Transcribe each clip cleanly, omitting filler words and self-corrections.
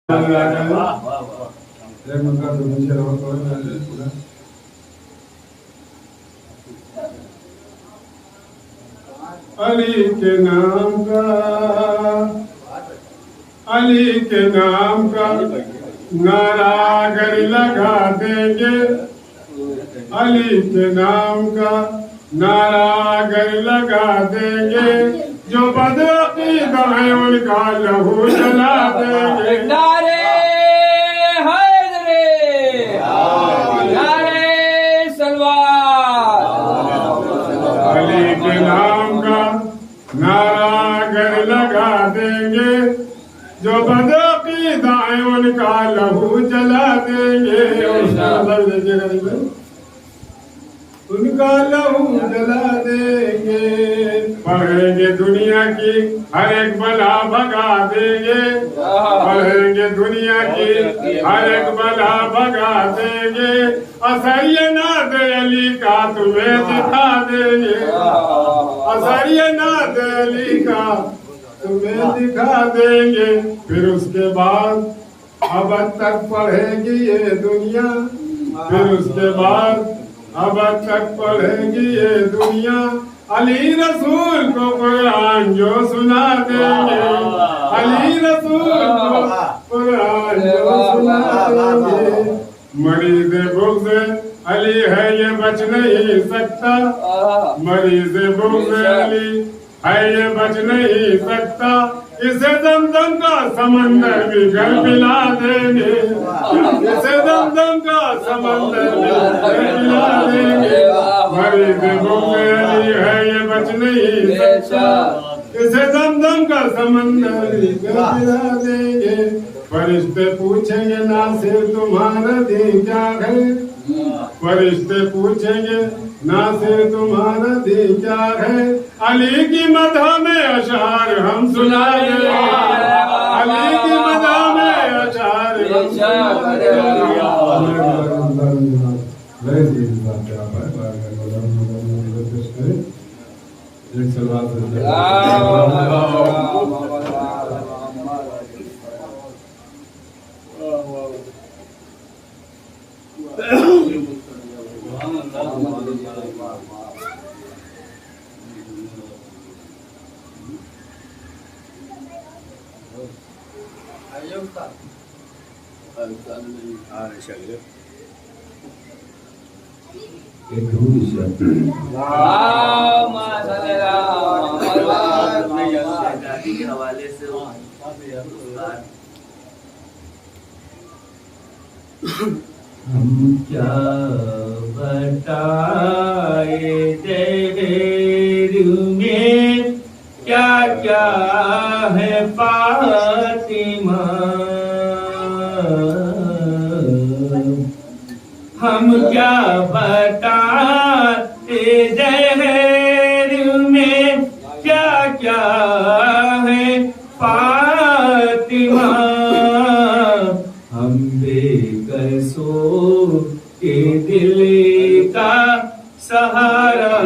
अली के नाम का, अली के नाम का नारा अगर लगा देंगे, अली के नाम का नारा अगर लगा देंगे, जो बदअकीदा है उनका लहू जला देंगे। नारे हैदरे, नारे सलवार। अली के नाम का नारा अगर लगा देंगे, जो बदअकीदा है उनका लहू जला देंगे, उनका लहू जला देंगे। पढ़ेंगे दुनिया की हर एक बला भगा देंगे, पढ़ेंगे दुनिया की हर एक बला भगा देंगे। असर ये नाद अली का तुम्हें दिखा देंगे, असर ये नाद अली का तुम्हें दिखा देंगे। फिर उसके बाद अब तक पढ़ेगी ये दुनिया, फिर उसके बाद अब तक पढ़ेगी ये दुनिया। अली रसूल को कुरान जो सुना देंगे, अली रसूल को कुरान जो सुना देंगे। मरीज बुग़्ज़ अली है ये बच नहीं सकता, मरीज बुग़्ज़ अली है ये बच नहीं सकता। इसे दमदम का समंदर भी घर पिला देंगे, इसे दमदम का समंदर भी घर पिला देंगे। मरीज बुग़्ज़ अली है ये बच नहीं सकता, इसे दमदम का समंदर भी घर पिला देंगे। फरिश्ते पूछेंगे नासिर तुम्हारा दिन क्या है, फरिश्ते पूछेंगे नासिर तुम्हारा दिन क्या है। अली की मदह में अशार हम सुना देंगे, अली की मदह में अशार हम सुना देंगे। के हवाले से हम क्या बताए तेरे में क्या क्या है फातिमा, हम क्या बताए जहर में क्या क्या है फातिमा। हम बेकसों के दिल का सहारा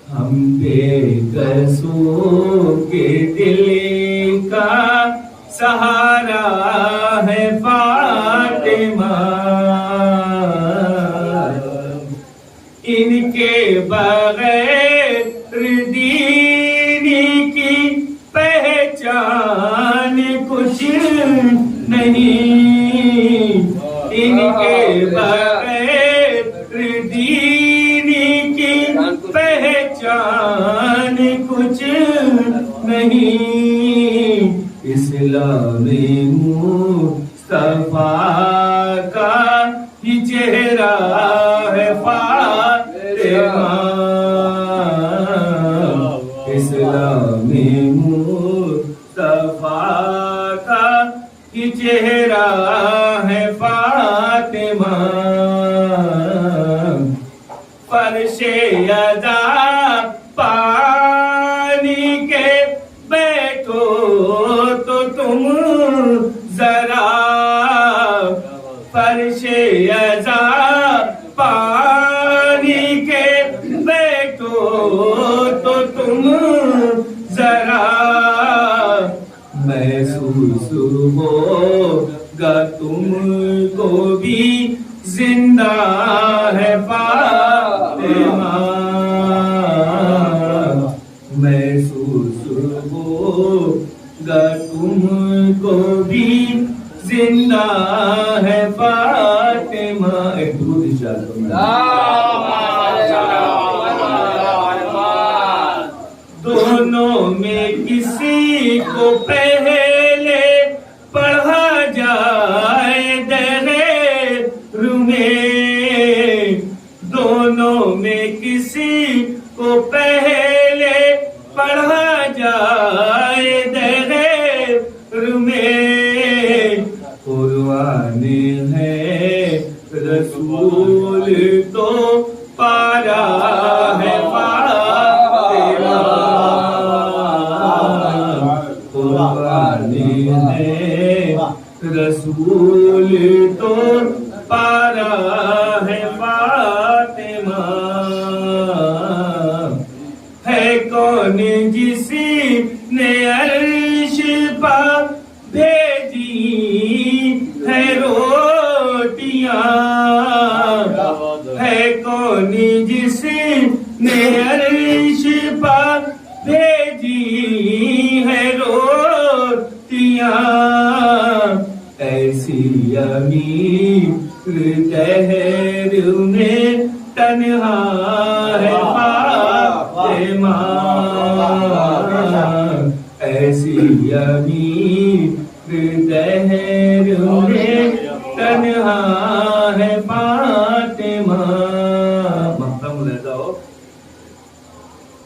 हम बेकसों के दिल का सहारा है फातिमा। इनके बगैर दीन की पहचान कुछ नहीं, इनके बगैर दीन की पहचान कुछ नहीं। इस्लामी मुस्तफा का ही चेहरा है फातिमा, इस्लामी मुस्तफा का ही चेहरा है फातिमा। फर्शे अदा पानी के बैठो तो तुम जरा, फर्शे अदा पानी दोनों में किसी को पहले पढ़ा जाए दहर में, दोनों में किसी को पहले पढ़ा जाए दहर में। कुर्बान है रसूल तो पारा है फातिमा, कुर्बान है रसूल तो पारा है फातिमा। है कौन जिसी ने अर्श पर भेजी है रोटियां, है कौन जिसी ने अर्श पर भेजी है रोटियां। ऐसी अमीर दहर में तन्हा है फातिमा, ऐसी अमीर दहर में तन्हा है फातिमा। मकदम ले जाओ।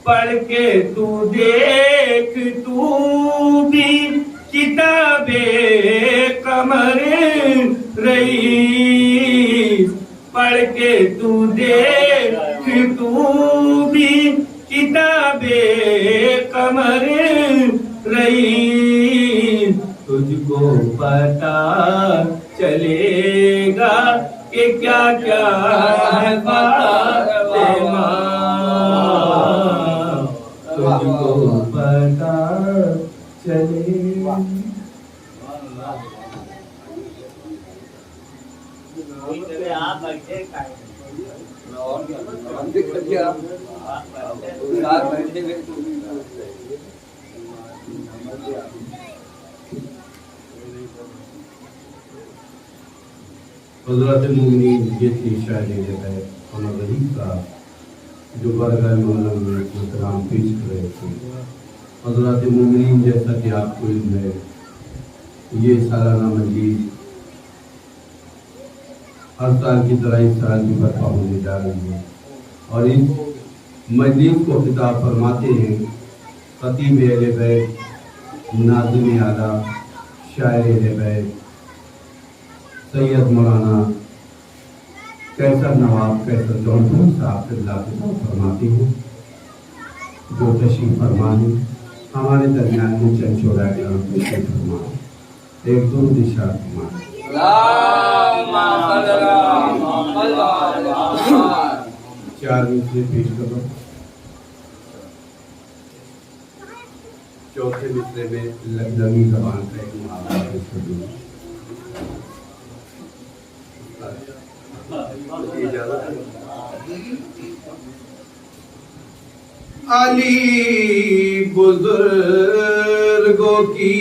पढ़ के तू देख तू भी किताबे कमर रईस, पढ़ के तू देख तू भी किताबे कमर रईस। तुझको पता चलेगा कि क्या क्या है फातिमा, तुझको पता चलेगा। हज़रत मोमिनीन ये थी शायरी है अमर रहीम साहब जो बरगद मोहल्ला में सलाम पेश कर रहे थे। हज़रत मोमिनीन जैसा कि आपको इल्म है ये सालाना मजलिस हर साल की तरह इस साल भी बर्पा होने जा रही है और इस मजलिस को खिताब फरमाते हैं खतीब अहले बैत, नाज़िम आला, शायर अहले बैत सैयद मौलाना कैसर नवाब कैसर जौनपुरी साहब फरमाते हैं जो तशरीफ फरमा है हमारे दरमियान में चंद चौराहे फरमा एक दो दिशा फरमा। चार मिसरे पेश करो। चौथे मिसरे में लखनवी ज़बान का एक मुहावरा पेश करो। अली बुजुर्गों की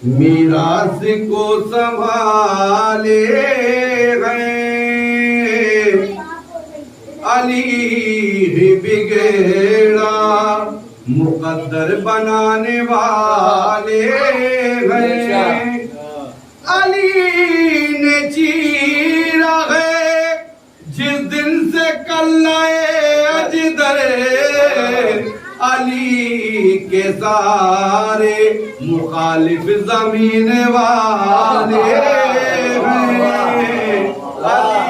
मीरास को संभाले गए, अली ही बिगड़ा मुकद्दर बनाने वाले गए। अली ने चीरा है जिस दिन से कल्लाए अजदर, अली के सारे मुखालिफ जमीन वाले हैं, अली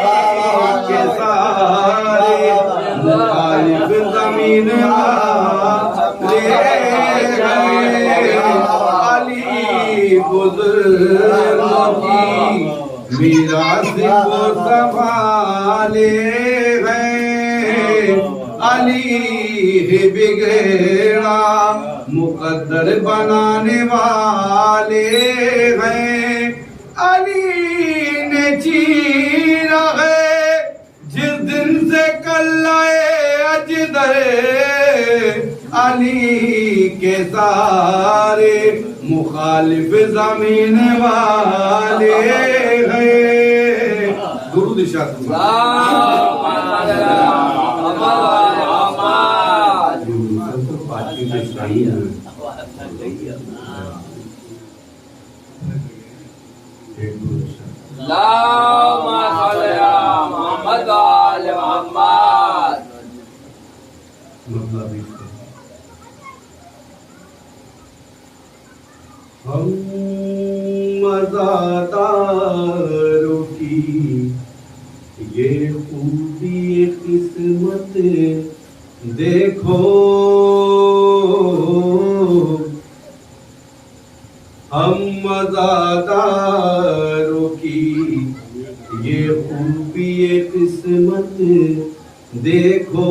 के सारे मुखालिफ जमीन वाले हैं। अली बुजुर्गों की मीरास को संभाले हैं, अली ही बिगड़ा मुकद्दर बनाने वाले हैं। अली ने चीरा है जिस दिन से कल्लाए अजदर, अली के सारे मुखालिफ जमीन वाले हैं। दुरूद इरशाद फरमाएं। पार्टी में शामिल हैं। एक दुरूद इरशाद। मतलब इसका हम मज़ादारों की ये खूबी किस्मत देखो, हम मज़ादारों की ये खूबी किस्मत देखो,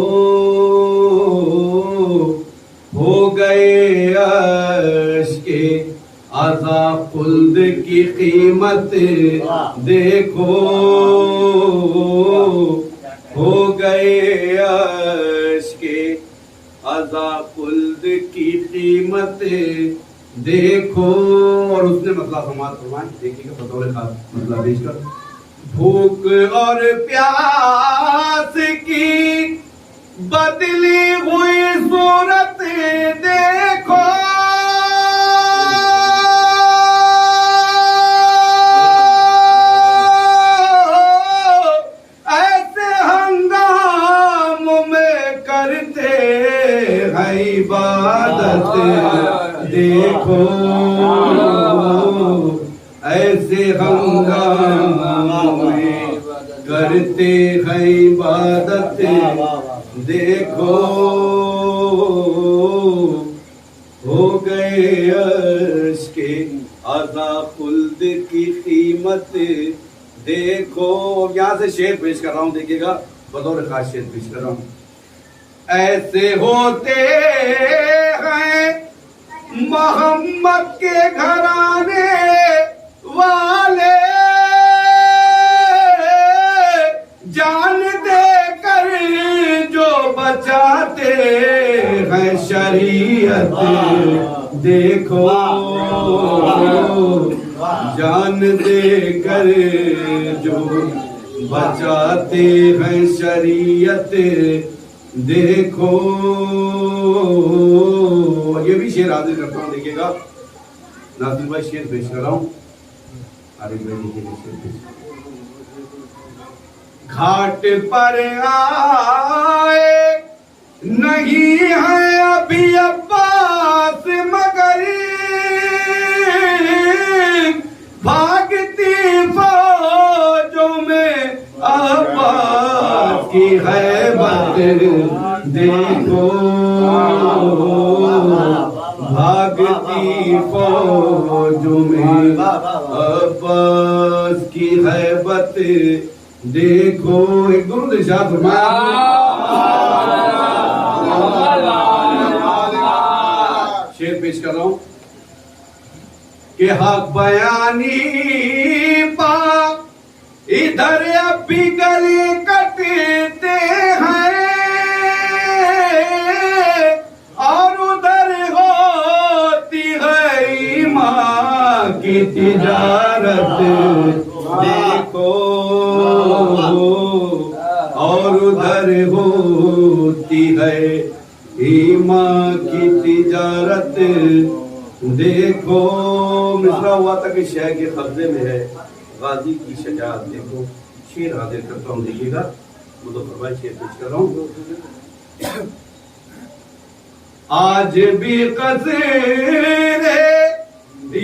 हो गए अश्के अज़ाब खुल्द की कीमत देखो, हो गए अश्के अज़ाब खुल्द की कीमत देखो। और उसने मतलब फरमाया, देखिएगा बतौर खास मतलब पेश कर, भूख और प्यास की बदली हुई सूरत देखो, ऐसे हंगाम में करते हैं इबादत देखो, ऐसे हंगाम में करते हैं इबादत देखो, हो गए अश्के अज़ाब खुल्द की कीमत देखो। यहाँ से शेर पेश कर रहा हूँ, देखिएगा बतौर खास शेर पेश कर रहा हूँ। ऐसे होते हैं मोहम्मद के घराने वाले, जान देकर जो बचाते हैं शरीयत देखो, जान देकर जो बचाते हैं शरीयत देखो। ये भी शेर हाजिर करता हूँ, देखिएगा नाज़िम भाई शेर पेश कर रहा हूँ। आरिफ भाई देखिए शेर पेश। घाट पर आए नहीं है अभी अब्बास मगर, भागती फौजों में अब्बास की हैबत देखो, भागती फौजों में अब्बास की हैबत देखो। एक दुरूद इरशाद फरमाया, शेर पेश कर रहा हूं कि हक बयानी पा इधर अब भी गले कटते हैं, और उधर होती है ईमान की तिजारत देखो, और उधर होती है ईमान की तिजारत देखो। मिसरा हुआ था कि शहर के कब्जे में है गाजी की शजाअत देखो। शेर हाजिर करता हूँ, देखिएगा मुज़फ़्फ़र शेर पेश कर रहा हूँ। आज भी कज़ीरे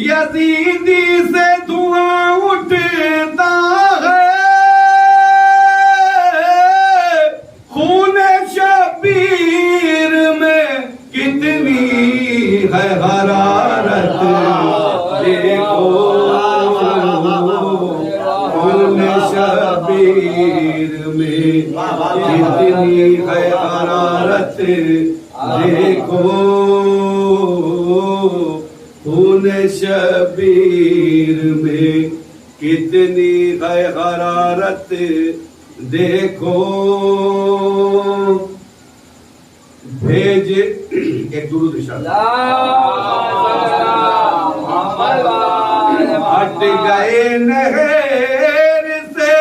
यज़ीदी से धुआं उठता है, खून शबीर में कितनी है हरारत देखो, खून शबीर में कितनी है हरारत देखो, खून शबीर में कितनी है हरारत देखो। भेज एक दुरूद इरशाद। हट गए नहर से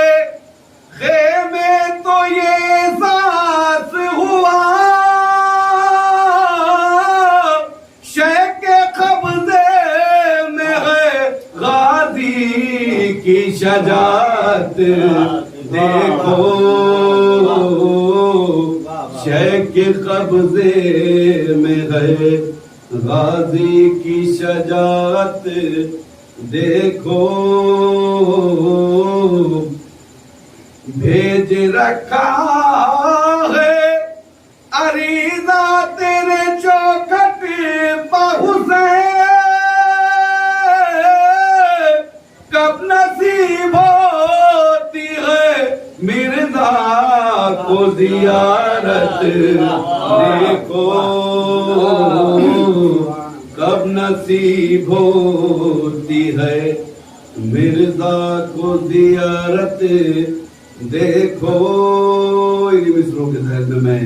शजात देखो, शह के कब्जे में है गाजी की शजात देखो। भेज रखा है अरीदा तेरे चौखट बाहु से, कब नसीब होती है मिर्जा को जियारत देखो, कब नसीब होती है मिर्जा को जियारत देखो। इन मिसरों के तहत में मैं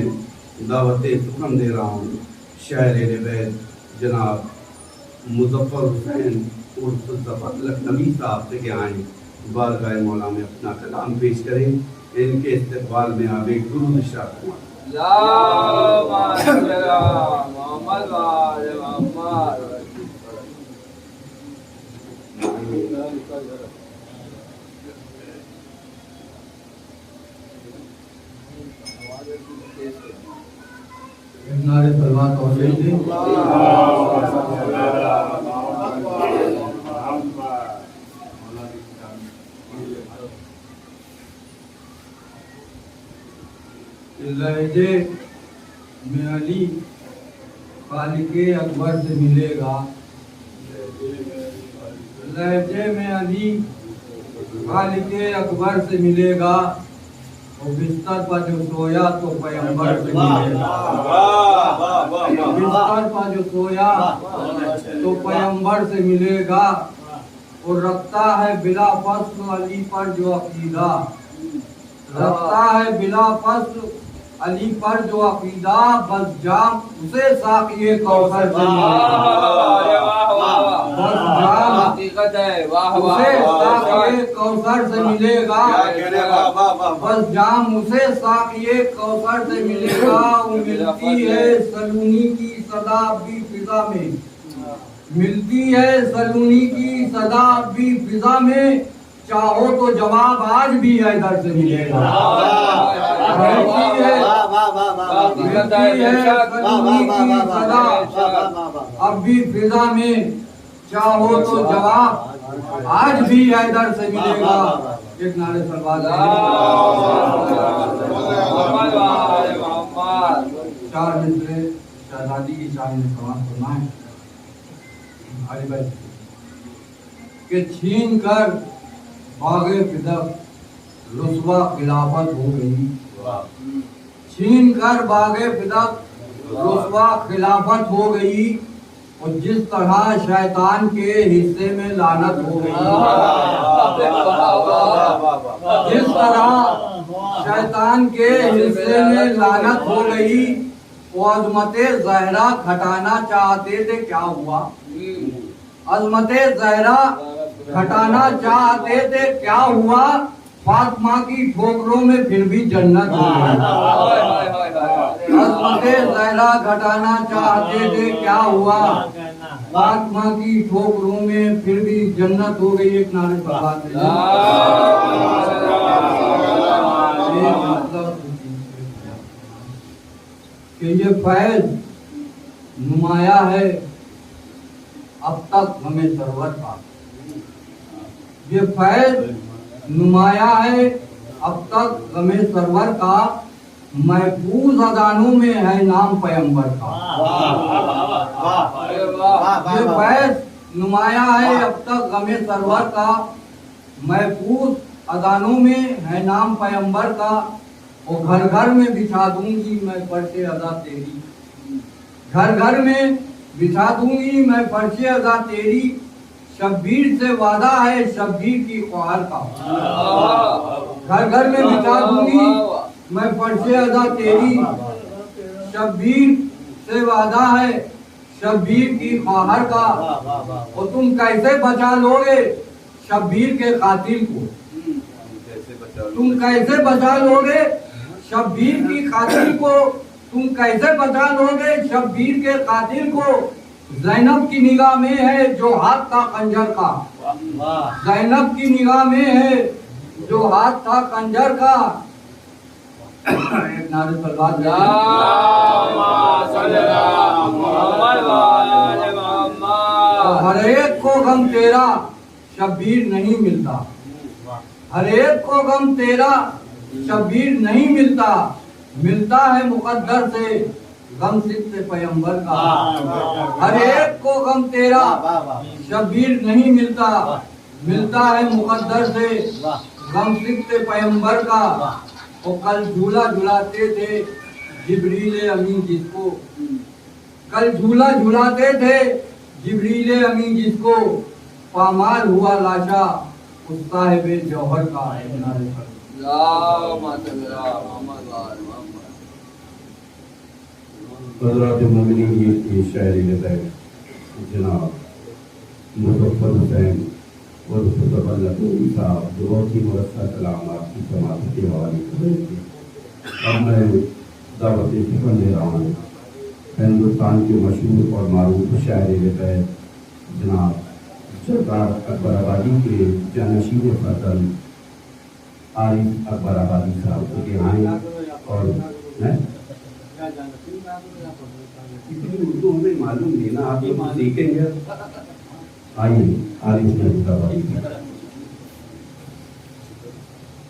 दावत सुखम दे रहा हूँ शायर वैद जनाब मुजफ्फर हुसैन उर्फ ज़फ़र लखनवी साहब से कि आए बारगाह मौला में अपना कलाम पेश करें। इनके इस्तकबाल में आप एक दुरूद इरशाद फरमाएं। नारे तलवार तौहीद दे। लहजे में अली खालिके अकबर से मिलेगा, लहजे में अली खालिके अकबर से मिलेगा, और बिस्तर पर जो सोया तो पैगंबर से मिलेगा, बिस्तर पर जो सोया तो पैगंबर से मिलेगा। और रखता है बिला फस्ल अली पर जो अकीदा, रखता है बिला फस्ल अली पर जो अकीदा, बस जाम उसे साक़िए कौसर से मिलेगा, बस जाम उसे साक़िए कौसर से मिलेगा, बस जाम उसे साक़िए कौसर से मिलेगा। वो मिलती है सलूनी की सदा भी फिजा में, मिलती है सलूनी की सदा भी फिजा में, चाहो तो जवाब आज भी इधर से मिलेगा। मिलती है सलूनी की सदा अब भी फिजा में, चाहो तो जवाब आज भी इधर से मिलेगा। एक नारे सलवात चार मिसरे शहजादी की शान में समाप्त फरमाएं। अली भाई के छीन कर बागे फिदक रुस्वा खिलाफत हो गई, छीन कर बागे फिदक रुस्वा खिलाफत हो गई, और जिस तरह शैतान के हिस्से में लानत हो गई, जिस तरह शैतान के हिस्से में लानत हो गई, वो अज़मते ज़हरा घटाना चाहते थे क्या हुआ, अज़मते ज़हरा घटाना चाहते थे क्या हुआ, फातिमा की ठोकरों में फिर भी जन्नत हो गई। अज़मते ज़हरा घटाना चाहते थे क्या हुआ, फातिमा की ठोकरों में फिर भी जन्नत हो गई। एक नारे पर बात है कि ये फैज नुमाया है अब तक हमें सरवर का, ये फैज नुमाया है अब तक हमें सरवर का, महफूज अजानों में है नाम पैगंबर का। ये फैज नुमाया है अब तक हमें सरवर का, महफूज अजानों में है नाम पैगंबर का, और घर घर में बिछा दूंगी मैं फर्शे अज़ा तेरी, घर घर में बिछा दूंगी मैं फर्शे अज़ा तेरी, शब्बीर से वादा है शब्बीर की ख्वार का, घर घर में बिछा दूंगी मैं फर्शे अज़ा तेरी, शब्बीर से वादा है शब्बीर की ख्वार का, और तुम कैसे बचा लोगे शब्बीर के कातिल को, तुम कैसे बचा लोगे शब्बीर की कातिल को, तुम कैसे बचा लोगे शब्बीर के कातिल को, ज़ैनब की निगाह में है जो हाथ था खंजर का, ज़ैनब की निगाह में है जो हाथ था खंजर का। एक नारे सलवात हर एक को गम तेरा शब्बीर नहीं मिलता, हर एक को गम तेरा शब्बीर नहीं मिलता, मिलता है मुकद्दर से गम सिद्ध पैगंबर का। हर एक को गम तेरा शब्बीर नहीं मिलता, मिलता है मुकद्दर से गम सिद्ध पैगंबर का। वो कल झूला झुलाते थे जिब्रील अमीन जिसको, कल झूला झुलाते थे जिब्रील अमीन जिसको, पामाल हुआ लाशा उस साहिबे जौहर का। हज़रात मोमिनीन ये शायरी लताए जनाब मुज़फ़्फ़र हुसैन और मुस्तफ़ा साहब बहुत ही मुरस्सा कलाम आपकी समात के हवाले कर रहे थे। अब मैं दावत फ़िक्र दे रहा हूँ हिंदुस्तान के मशहूर और मारूफ शायरी लताए जनाब सरदार अकबर आबादी के जानशीन फजल आरिफ अकबर आबादी साहब को के आए और इतनी उर्दू हमें मालूम नहीं ना, आप ये देखेंगे। आइए आरिफ आबादी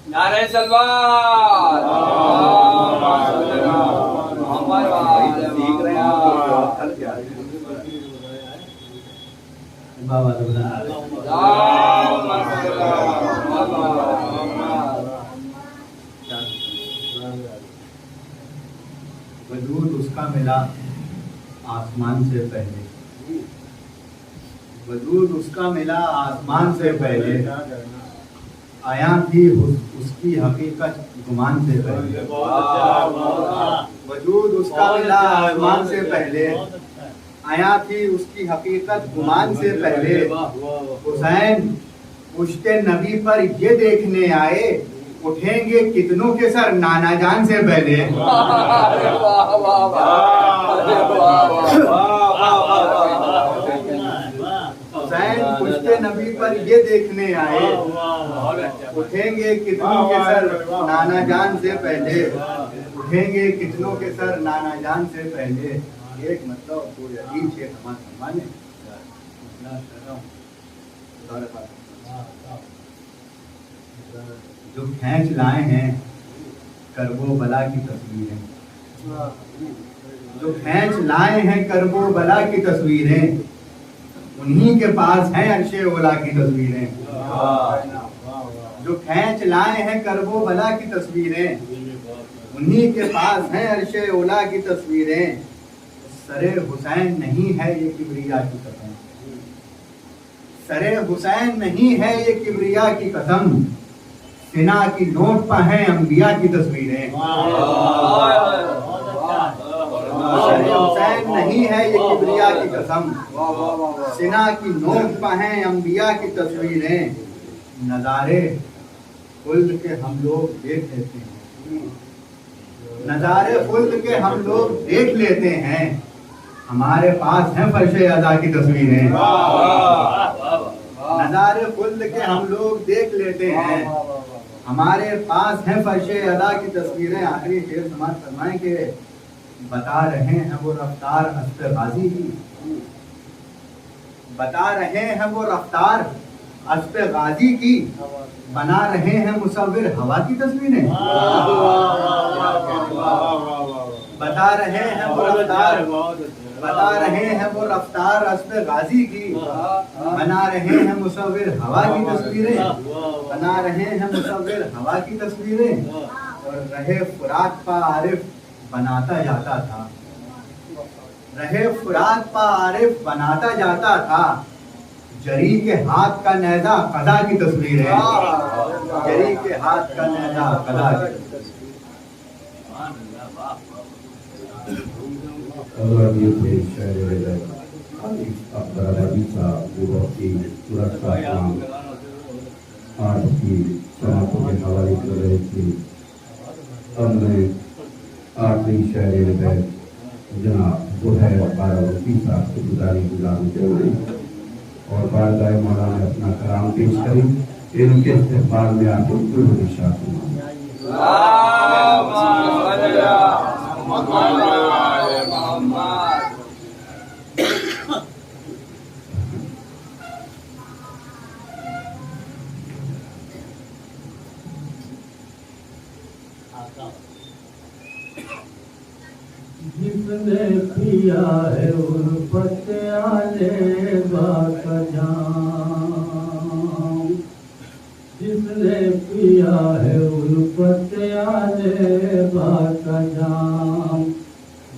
नारे सलवात वजूद उसका मिला आसमान से पहले, वजूद उसका मिला आसमान से पहले, आया थी उसकी हकीकत गुमान से पहले। वजूद उसका मिला आसमान से पहले, आया थी उसकी हकीकत गुमान से पहले। हुसैन पुश्ते नबी पर ये देखने आए, उठेंगे कितनों के सर नाना जान से पहले। हुसैन पुश्ते नबी पर ये देखने आए, उठेंगे कितनों के सर नाना जान से पहले, उठेंगे कितनों के सर नाना जान से पहले। एक मतलब कोई अजीब से हमारे जो खींच लाए हैं करबो बला की तस्वीरें, जो खींच लाए हैं करबो बला की तस्वीरें, उन्हीं के पास हैं अर्शे ओला की तस्वीरें। जो खींच लाए हैं करबो बला की तस्वीरें, उन्हीं के पास हैं अर्शे ओला की तस्वीरें। सरे हुसैन नहीं है ये किबरिया की कसम, सरे हुसैन नहीं है ये किबरिया की कसम, सिना की नोट पर हैं अंबिया की तस्वीरें। सरे हुसैन नहीं है ये किबरिया की कसम, सिना की नोट पर हैं अंबिया की तस्वीरें। नजारे खुल्द के हम लोग देख लेते हैं, नजारे खुल्द के हम लोग देख लेते हैं, हमारे पास हैं फर्शे अदा की तस्वीरें। नजारे खुल्द के हम लोग देख लेते हैं, हमारे पास हैं फर्शे अदा की तस्वीरें। आखिरी शेर समाप्त फरमाएं कि बता रहे हैं वो रफ्तार अस्ते गाजी की, बता रहे हैं वो रफ्तार अस्ते गाजी की, बना रहे हैं मुसव्विर हवा की तस्वीरें। बता रहे हैं वो रफ्तार, बता रहे हैं वो रफ्तार अस्ते गाजी की, बना रहे हैं मुसव्विर हवा की तस्वीरें, बना रहे हैं मुसव्विर हवा की तस्वीरें। और रहे फुरात पा आरिफ बनाता जाता था, रहे फुरात पा आरिफ बनाता जाता था, जरी के हाथ का नेज़ा कदा की तस्वीर है, जरी के हाथ का नेज़ा कदा की तस्वीर। ये थे शायर अकबर आबादी साहब जो बहुत ही मुरस्सा काम आज की समातों के हवाले कर रहे थे। अब मैं आखिरी शायर जनाब जुहैर बारावती साहब से गुजारते हुए और बारगाह मौला में अपना कलाम पेश करें। इनके इस्तेमाल में आप बिल्कुल निशात जिसने पिया है उल्फत आले का जाम, जिसने पिया है उल्फत आले का जाम,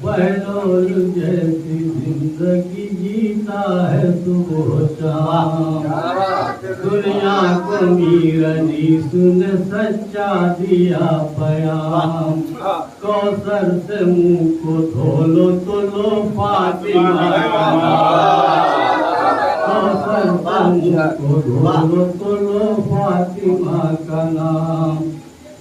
बहनौल जैसी जिंदगी जीता है सुबह शाम। दुनिया को मीरनी सुन सच्चा दिया बयान, कौसर से मुंह को धो लो तो लो फातिमा का नाम, कौसर से मुंह को धो लो तो लो फातिमा का नाम।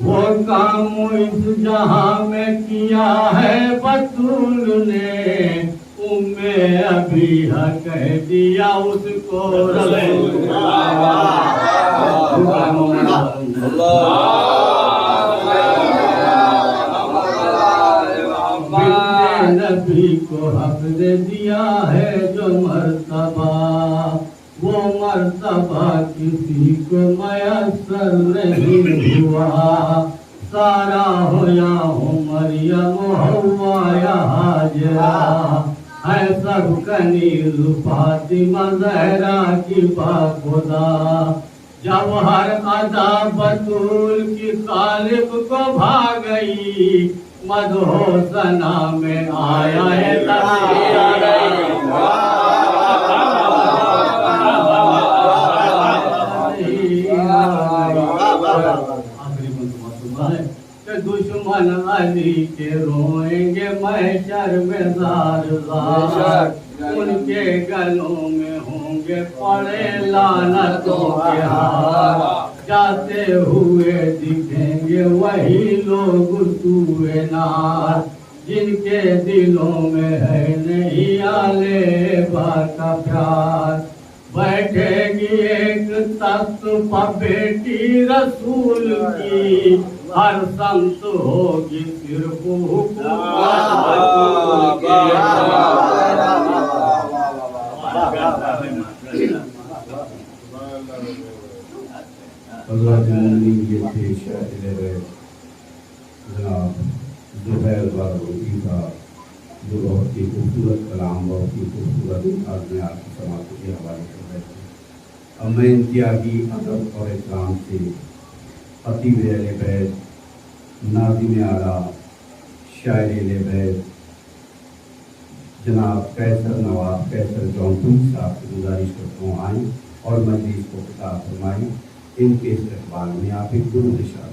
वो काम इस जहां में किया है बतूल ने, उम्मे अभी कह दिया उसको नबी को हक दे दिया है जो मर्तबा, वो मर्तबा किसी को मयसर नहीं हुआ। सारा हो या हो मरियम हव्वा या हाजरा, है सब कनीज फातिमा ज़हरा की बाखुदा। जब हर अदा बतूल की तालिब को भाग गई, मदहो सना में आया है दुश्मन अली के रोएंगे महशर में ज़ार ज़ार, उनके गलों में होंगे पड़े लानतों के हार। जाते हुए दिखेंगे वही लोग सूए नार, जिनके दिलों में है नहीं आले बा का प्यार। बैठेगी एक तख्त पर बेटी रसूल की, हर संत होगी सिर्फ ये थे शायर जनाब जुहैर बारावती साहब, जो बहुत ही खूबसूरत कलाम, बहुत ही खूबसूरत अंदाज में आपकी समाप्ति के हवाले कर रहे थे। अब मैं इंतयागी अदब और इकराम से खतीब अहले बैत, नाज़िम आला, शायर अहले बैत जनाब कैसर नवाब कैसर जौनपुर साहब से गुजारिश करता हूँ आएँ और मजलिस को खिताब फरमाएँ। इनके इस्तेमाल में आप एक दुरूद इरशाद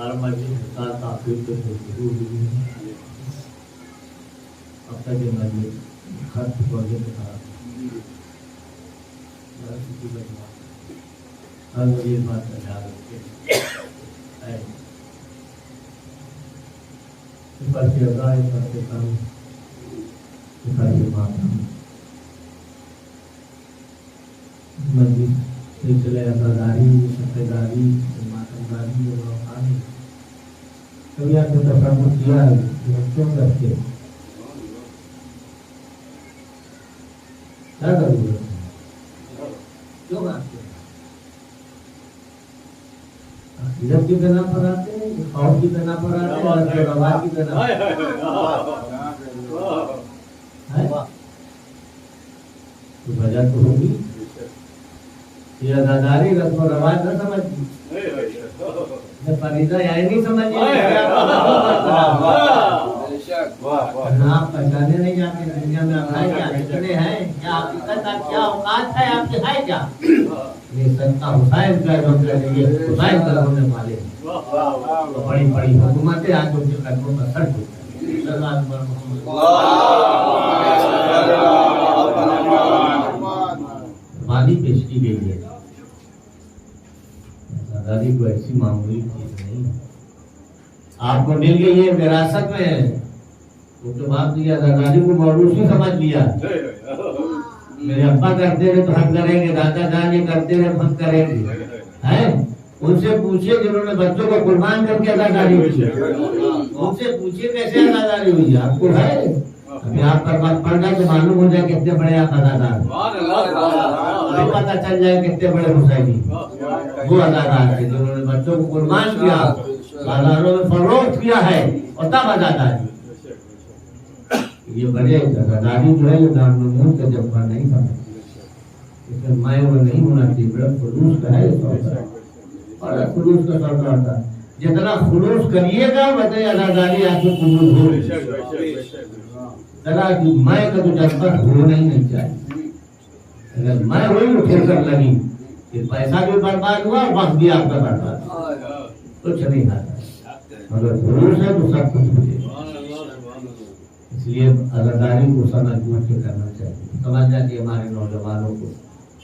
और मस्जिद का काफी तो अब तक ये मस्जिद खर्च प्रोजेक्ट था और ये बात का ध्यान रखते ऊपर से अदा ऊपर से कम ऊपर से माता मस्जिद सिलसिले अदादारी सत्तेदारी मातमदारी और रोहानी कभी आपने तफक्कुर किया है कि हम क्यों करते हैं? क्या जरूरत है? क्यों आते हैं? इधर की बिना पर आते हैं, खौफ की बिना पर आते हैं, रवा की बिना है? तो वजह तो होगी ये अदादारी रस्म और रवाज न समझती फरीदा यही नहीं समझिए आप पहचाने नहीं जाते दुनिया में आप है क्या कितने हैं क्या हकीकत है क्या औकात है आपके है क्या ये सत्ता हुसैन का जो करेंगे हुसैन का होने वाले तो बड़ी बड़ी हुकूमतें आज उनके कदमों पर सर झुकती वादी पेश की गई है आजादी को ऐसी मामूली चीज नहीं है आपको मिल गई है विरासत में उसके बाद दिया आजादी को मौरूसी समझ लिया मेरे अब्बा करते रहे तो हम करेंगे दादा जान ये करते रहे हम करेंगे हैं उनसे पूछिए जिन्होंने बच्चों को कुर्बान करके आजादी हुई उनसे पूछिए कैसे आजादी हुई आपको है अभी आप पर बात पड़ जाए तो मालूम हो जाए कितने बड़े आप आजादार पता चल जाए कितने बड़े हुसैनी वो आजादार थे जिन्होंने बच्चों को कुर्बान किया बाजारों में फरोख्त किया है और तब आजादारी ये बड़े आजादी जो है ये दारुल का जज्बा नहीं था इसमें मैं वो नहीं होना चाहिए बड़ा खुलूस का है और खुलूस का सौदा था जितना खुलूस करिएगा वतने आजादी आपको कबूल हो जरा मैं का तो जज्बा होना ही नहीं चाहिए अगर मैं वही उठे कर लगी कि पैसा भी बर्बाद हुआ वक्त भी आपका बर्बाद कुछ नहीं आता अगर खुलूस है तो सब कुछ मिलेगा इसलिए आजादारी को समझ बूझ के करना चाहिए समझना चाहिए हमारे नौजवानों को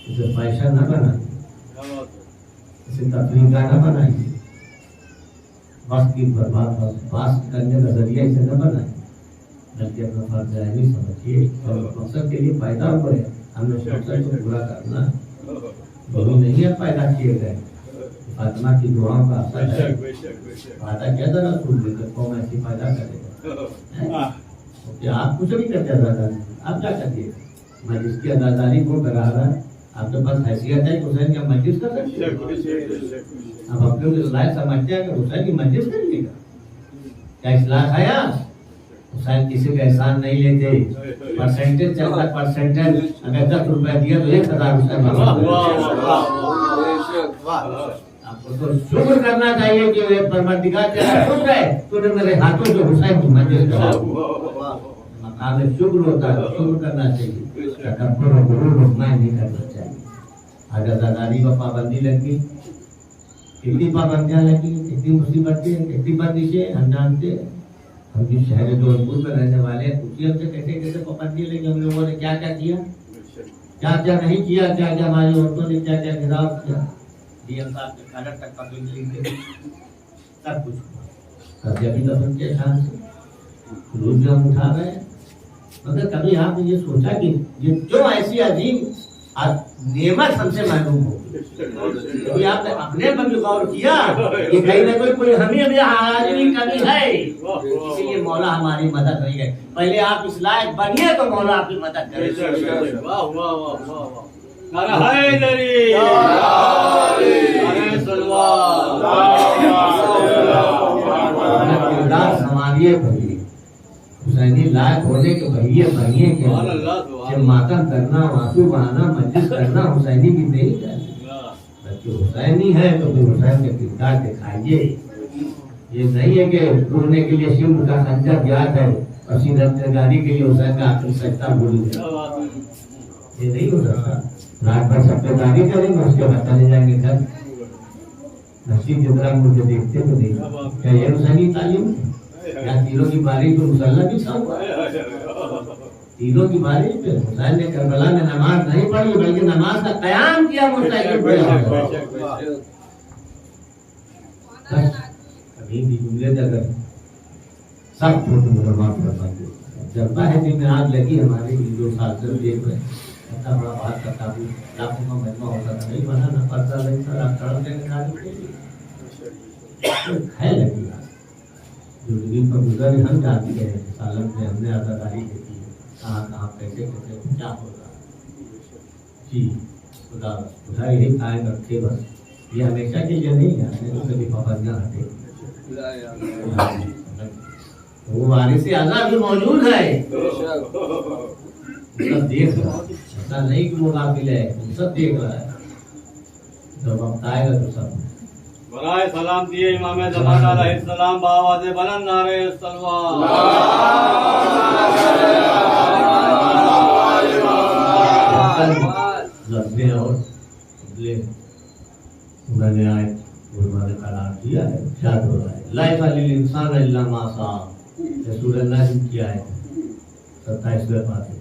इसे फैशन न बनाइए इसे तफरीह का न बनाइए वक्त की बर्बाद पास करने का जरिया इसे न बनाइए बल्कि अपना फर्ज नहीं समझिए और मकसद के लिए पैदा हुए हमने मकसद को पूरा करना है वही नहीं है पैदा किए गए फातिमा की दुआओं का असर है वादा क्या था रसूल ने कौम ऐसी पैदा करेगा क्या आप कुछ नहीं करते आजादारी आप क्या करिए मैं जिसकी आजादारी को करा रहा आपके पास हैसियत है हुसैन की मस्जिद कर सकते हैं आप अपने को लायक समझते हैं कि हुसैन की मस्जिद करिएगा क्या इस्लाह आया हुसैन किसी का एहसान नहीं लेते परसेंटेज चल रहा परसेंटेज अगर 10 रुपए दिया तो 1000 हुसैन आपको तो शुक्र करना चाहिए कि ये परवरदिगार तेरा शुक्र है तूने मेरे हाथों से हुसैन की मस्जिद करा मकाम शुक्र होता है शुक्र करना चाहिए तकब्बुर और गुरूर मैं नहीं करना चाहिए आज आजादी पर पाबंदी लगी कितनी पाबंदियां लगी कितनी मुसीबतें कितनी बंदिशें हम जानते हैं हम जिस शहर जौनपुर में रहने वाले हैं कुछ हमसे कैसे कैसे पाबंदी लगी हम लोगों ने क्या क्या किया क्या क्या नहीं किया क्या क्या हमारी औरतों ने क्या क्या गिराव किया डीएम साहब के खड़क तक पब्लिक सब कुछ कर्जा भी दफन किया शान से रोज हम उठा रहे हैं मगर कभी आपने ये सोचा कि ये क्यों ऐसी अजीब नेमत हमसे मालूम हो कभी आपने अपने पर भी गौर किया कि कहीं ना कोई हमें भी हाजिरी कमी है इसीलिए मौला हमारी मदद नहीं है पहले आप इस लायक बनिए तो मौला आपकी मदद करेगा वाह वाह वाह वाह नारा हैदरी नारे सलवार किरदार संभालिए भैया हुसैनी लायक होने के भैया बनिए के मातम करना आंसू बहाना मस्जिद करना हुसैनी की नहीं चाहिए बल्कि हुसैनी है तो फिर हुसैन के किरदार दिखाइए ये नहीं है कि ढूंढने के लिए शिव का खंजर ज्ञात है और सीरतगारी के लिए हुसैन का आखिरी सजदा भूल गया। ये नहीं हो सकता। रात भर सप्तेदारी करेंगे, उसके बाद चले जाएंगे घर। नसीब जितना मुझे देखते तो नहीं। क्या ये हुसैनी तालीम? क्या तीरों की बारी पे मुसल्ला बिछा हुआ? तीरों की बारी पे हुसैन ने करबला में नमाज नहीं पढ़ी, बल्कि नमाज का कयाम किया। मुस्तकिल कभी भी जुमले अगर सब फोटो मुसलमान करवा दे, जलता है दिन में आग लगी हमारे जो साथ देख रहे इतना बड़ा बात का काबू लाखों का मजमा होता था, नहीं बना ना पड़ता नहीं सर आप तड़प देंगे है लगी जिंदगी पर गुजर हम जाती है। सालन में हमने आजादारी देखी है, कहाँ कहाँ कैसे कैसे क्या होगा। जी खुदा खुदा यही कायम रखे बस, ये हमेशा के लिए नहीं है, कभी पाबंदियाँ हटे। वो वारिस आज़ा भी मौजूद है, सब देख रहा है, ऐसा नहीं कि वो गाफिल है, सब देख रहा है। जब वक्त आएगा तो सब बराए सलाम दिए इमाम ज़मान अलैहिस्सलाम बावाज़े बुलंद नारे तलवार। लफ्ज़ें और उन्होंने आए उन्होंने करार दिया है, शायद हो रहा है लाइका लिल इंसान इल्ला मा सा, सूरह नजम किया है 27वें पारे।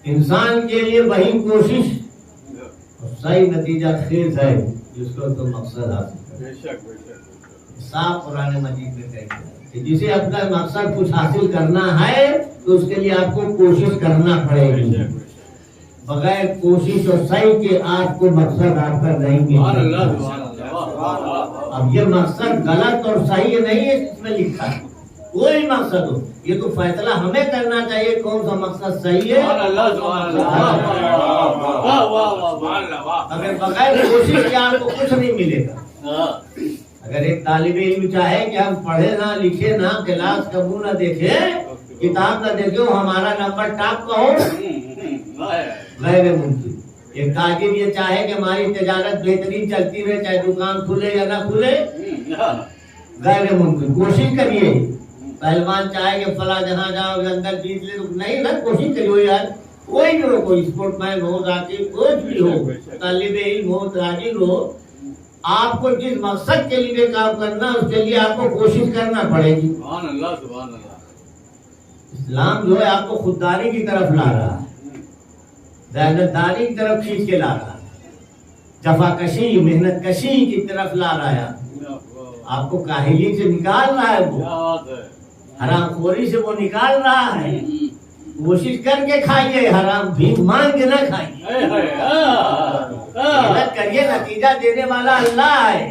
इंसान के लिए वही कोशिश और सही नतीजा खेज है जिसको तो मकसद हासिल करे। साफ कुरान मजीद में कहते हैं कि जिसे अपना मकसद कुछ हासिल करना है तो उसके लिए आपको कोशिश करना पड़ेगी। बगैर कोशिश और सही के आपको मकसद आपका नहीं मिलेगा। अब ये मकसद गलत और सही नहीं है इसमें लिखा है, कोई मकसद हो, ये तो फैसला हमें करना चाहिए कौन सा मकसद सही है। अगर बगैर कोशिश के आपको कुछ नहीं मिलेगा। अगर एक तालिबे इल्म चाहे कि हम पढ़े ना लिखे ना क्लास का मुंह ना देखे किताब ना देखे हमारा नंबर टॉप का हो, गैर मुमकिन। एक ताजिर ये चाहे कि हमारी तजारत बेहतरीन चलती रहे चाहे दुकान खुले या ना खुले, गैर मुमकिन। कोशिश करिए। पहलवान चाहे कि फला जहाँ जाओ अंदर जीत ले, नहीं ना कोशिश करिए यार। कोई भी हो, कोई स्पोर्टमैन हो, जाकिर कुछ भी हो, तालिबे इल्म हो, ताजिर हो, आपको जिस मकसद के लिए काम करना उसके लिए आपको कोशिश करना पड़ेगी। इस्लाम जो है आपको खुददारी की तरफ ला रहा है, दयानतदारी की तरफ खींच के ला रहा है, जफाकशी मेहनत कशी की तरफ ला रहा है, आपको काहिली से निकाल रहा है, वो हरामखोरी से वो निकाल रहा है। कोशिश करके खाइए, हराम भीख मांग के ना खाइए। मेहनत करिए, नतीजा देने वाला अल्लाह है,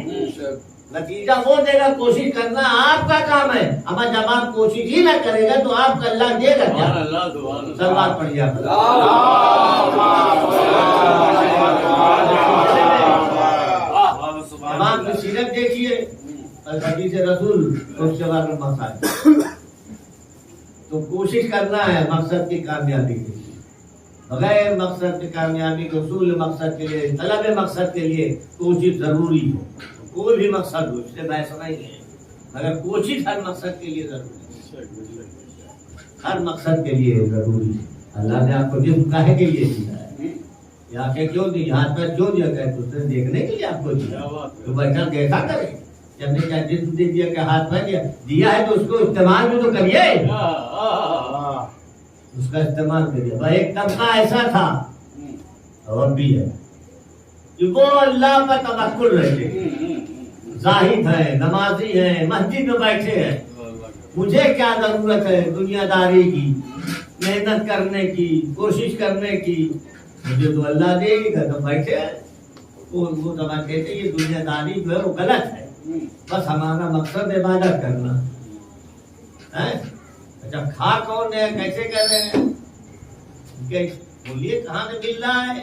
नतीजा वो देगा। कोशिश करना आपका काम है, अब जब आप कोशिश ही ना करेगा तो आपका अल्लाह देगा क्या? सलवात पढ़िए। इमाम की सीरत देखिए, हदीस रसूल, उसके बाद मकसद। तो कोशिश करना है मकसद की कामयाबी के लिए, बगैर मकसद की कामयाबी के उसूल मकसद के लिए, तलब मकसद के लिए कोशिश जरूरी हो। कोई भी मकसद हो, इससे बहस नहीं है, मगर कोशिश हर मकसद के लिए जरूरी है, हर मकसद के लिए जरूरी है। अल्लाह ने आपको जिस्म काहे के लिए दिया है, आंखें क्यों दी, हाथ पैर क्यों दिया, कहते उसने देखने के लिए आपको दिया। तो बच्चा देखा करे, जब ने क्या जिस्म दे दिया, क्या हाथ पैर दिया है तो उसको इस्तेमाल भी तो करिए, उसका इस्तेमाल करिए। वह एक तबका ऐसा था और भी है कि वो अल्लाह पर तवक्कुल रखे, जाहिद है, नमाजी है, मस्जिद में बैठे हैं, मुझे क्या जरूरत है दुनियादारी की, मेहनत करने की, कोशिश करने की, मुझे तो अल्लाह देगा। तो बैठे हैं वो समझते थे ये दुनियादारी जो है वो गलत है, बस हमारा मकसद इबादत करना है। अच्छा खा कौन है, कैसे कर रहे हैं, बोलिए कहाँ से मिल रहा है?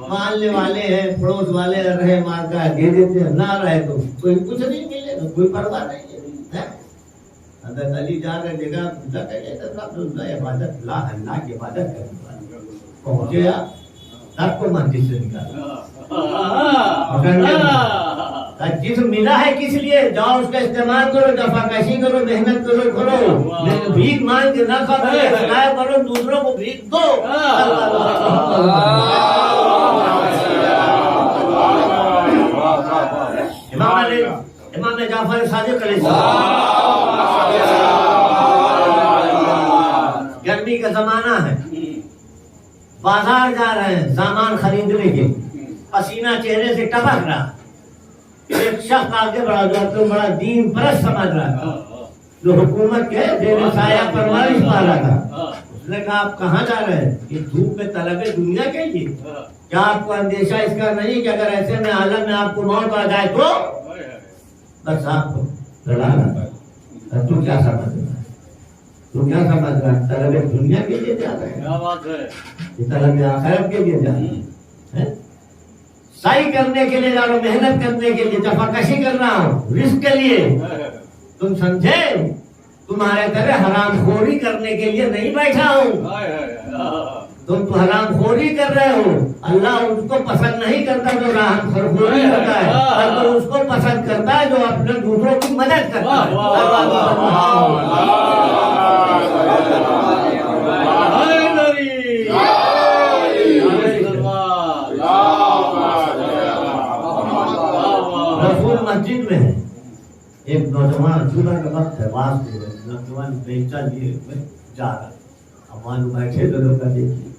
मानने वाले हैं, पड़ोस वाले रहे मार का दे देते हैं, ना रहे तो कोई कुछ नहीं मिलेगा, कोई परवाह नहीं है। हज़रत अली जा रहे देखा, इबादत अल्लाह की इबादत करने वाले पहुंचे आप, सबको मस्जिद से निकाला, जिस्म मिला है किस लिए, जाओ उसका इस्तेमाल करो, दफाकशी करो, मेहनत करो, भीख मांग के ना खाओ, करो, दूसरों को भीख दो। इमाम जाफर सादिक गर्मी का जमाना है, बाजार जा रहे हैं सामान खरीदने के, पसीना चेहरे से टपक रहा, एक शख्स आगे बढ़ा जो तो बड़ा दीन परस्त समझ रहा था, जो हुकूमत के देने साया परवरिश पा रहा था। उसने कहा आप कहाँ जा रहे हैं, ये धूप में तलबे दुनिया के लिए, क्या आपको अंदेशा इसका नहीं कि अगर ऐसे में आलम में आपको मौत आ जाए तो? बस आपको लड़ा रहा, तू क्या समझ रहा है, तू क्या समझ रहा है, तलबे दुनिया के लिए जा रहे हैं, तलबे आखिरत के लिए जा रहे हैं, सही करने के लिए जा रहा हूं, मेहनत करने के लिए, दफाकशी कर रहा हूँ रिस्क के लिए। तुम समझे, तुम्हारे तरह हरामखोरी करने के लिए नहीं बैठा हूँ। तुम तो हरामखोरी कर रहे हो, अल्लाह उसको पसंद नहीं करता जो हरामखोरी करता है, और तो उसको पसंद करता है जो अपने दूसरों की मदद करता है। मस्जिद में है, एक नौजवान सुबह का वक्त है, नौजवान बेचा लिए जा रहा, अब वहाँ बैठे तो लोग देखिए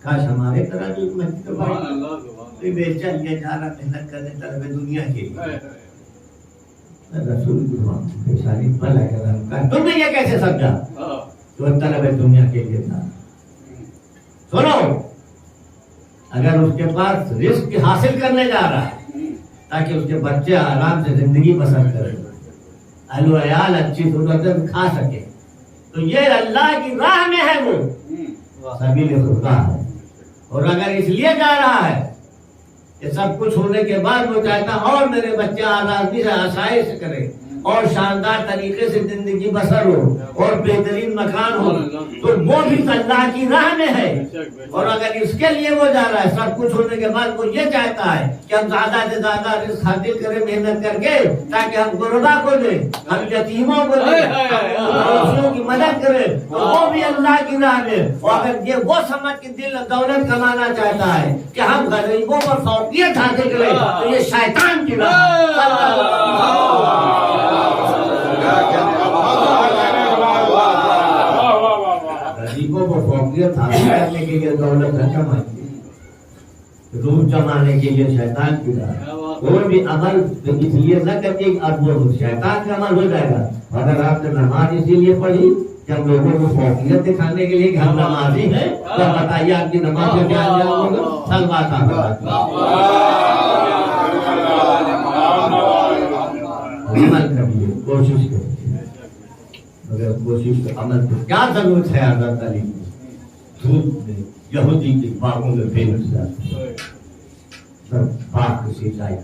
काश हमारे तरह जो मस्जिद बेचा लिए जा रहा, मेहनत करने तरह दुनिया के लिए। रसूल पेशानी पल है, तुमने ये कैसे समझा तो तरह दुनिया के लिए था। सुनो, अगर उसके पास रिस्क हासिल करने जा रहा है ताकि उसके बच्चे आराम से जिंदगी बसर करें, अहलो अयाल अच्छी सूरत खा सके, तो ये अल्लाह की राह में है, वो सबील खुदा है। और अगर इसलिए जा रहा है कि सब कुछ होने के बाद वो चाहता और मेरे बच्चे आजादी से आसाइश करें और शानदार तरीके से जिंदगी बसर हो और बेहतरीन मकान हो, तो वो भी अल्लाह की राह में है। और अगर इसके लिए वो जा रहा है, सब कुछ होने के बाद वो ये चाहता है कि हम ज्यादा से ज्यादा रिस्क हासिल करें मेहनत करके, ताकि हम गुरबा को दें, हम यतीमों को दें, पड़ोसियों की मदद करें, तो वो भी अल्लाह की राह में। और अगर ये वो समझ के दिल दौलत कमाना चाहता है कि हम गरीबों पर फौकियत हासिल करें, तो ये शैतान की राह। गरीबों को फौकियत हासिल करने के लिए दौलत न कमाएंगे, रूह जमाने के लिए शैतान की राह। कोई भी अमल इसलिए न करके अब वो शैतान का अमल हो जाएगा। अगर आपने नमाज इसीलिए पढ़ी कि हम लोगों को फौकियत दिखाने के लिए हम नमाजी हैं, तो बताइए आपकी नमाज का क्या अंजाम होगा? सलवात अमल करिए, कोशिश करिए, मगर कोशिश तो अमल को क्या जरूरत है? आजाद अली धूप में यहूदी के बागों में बेनजार बाग की सिंचाई,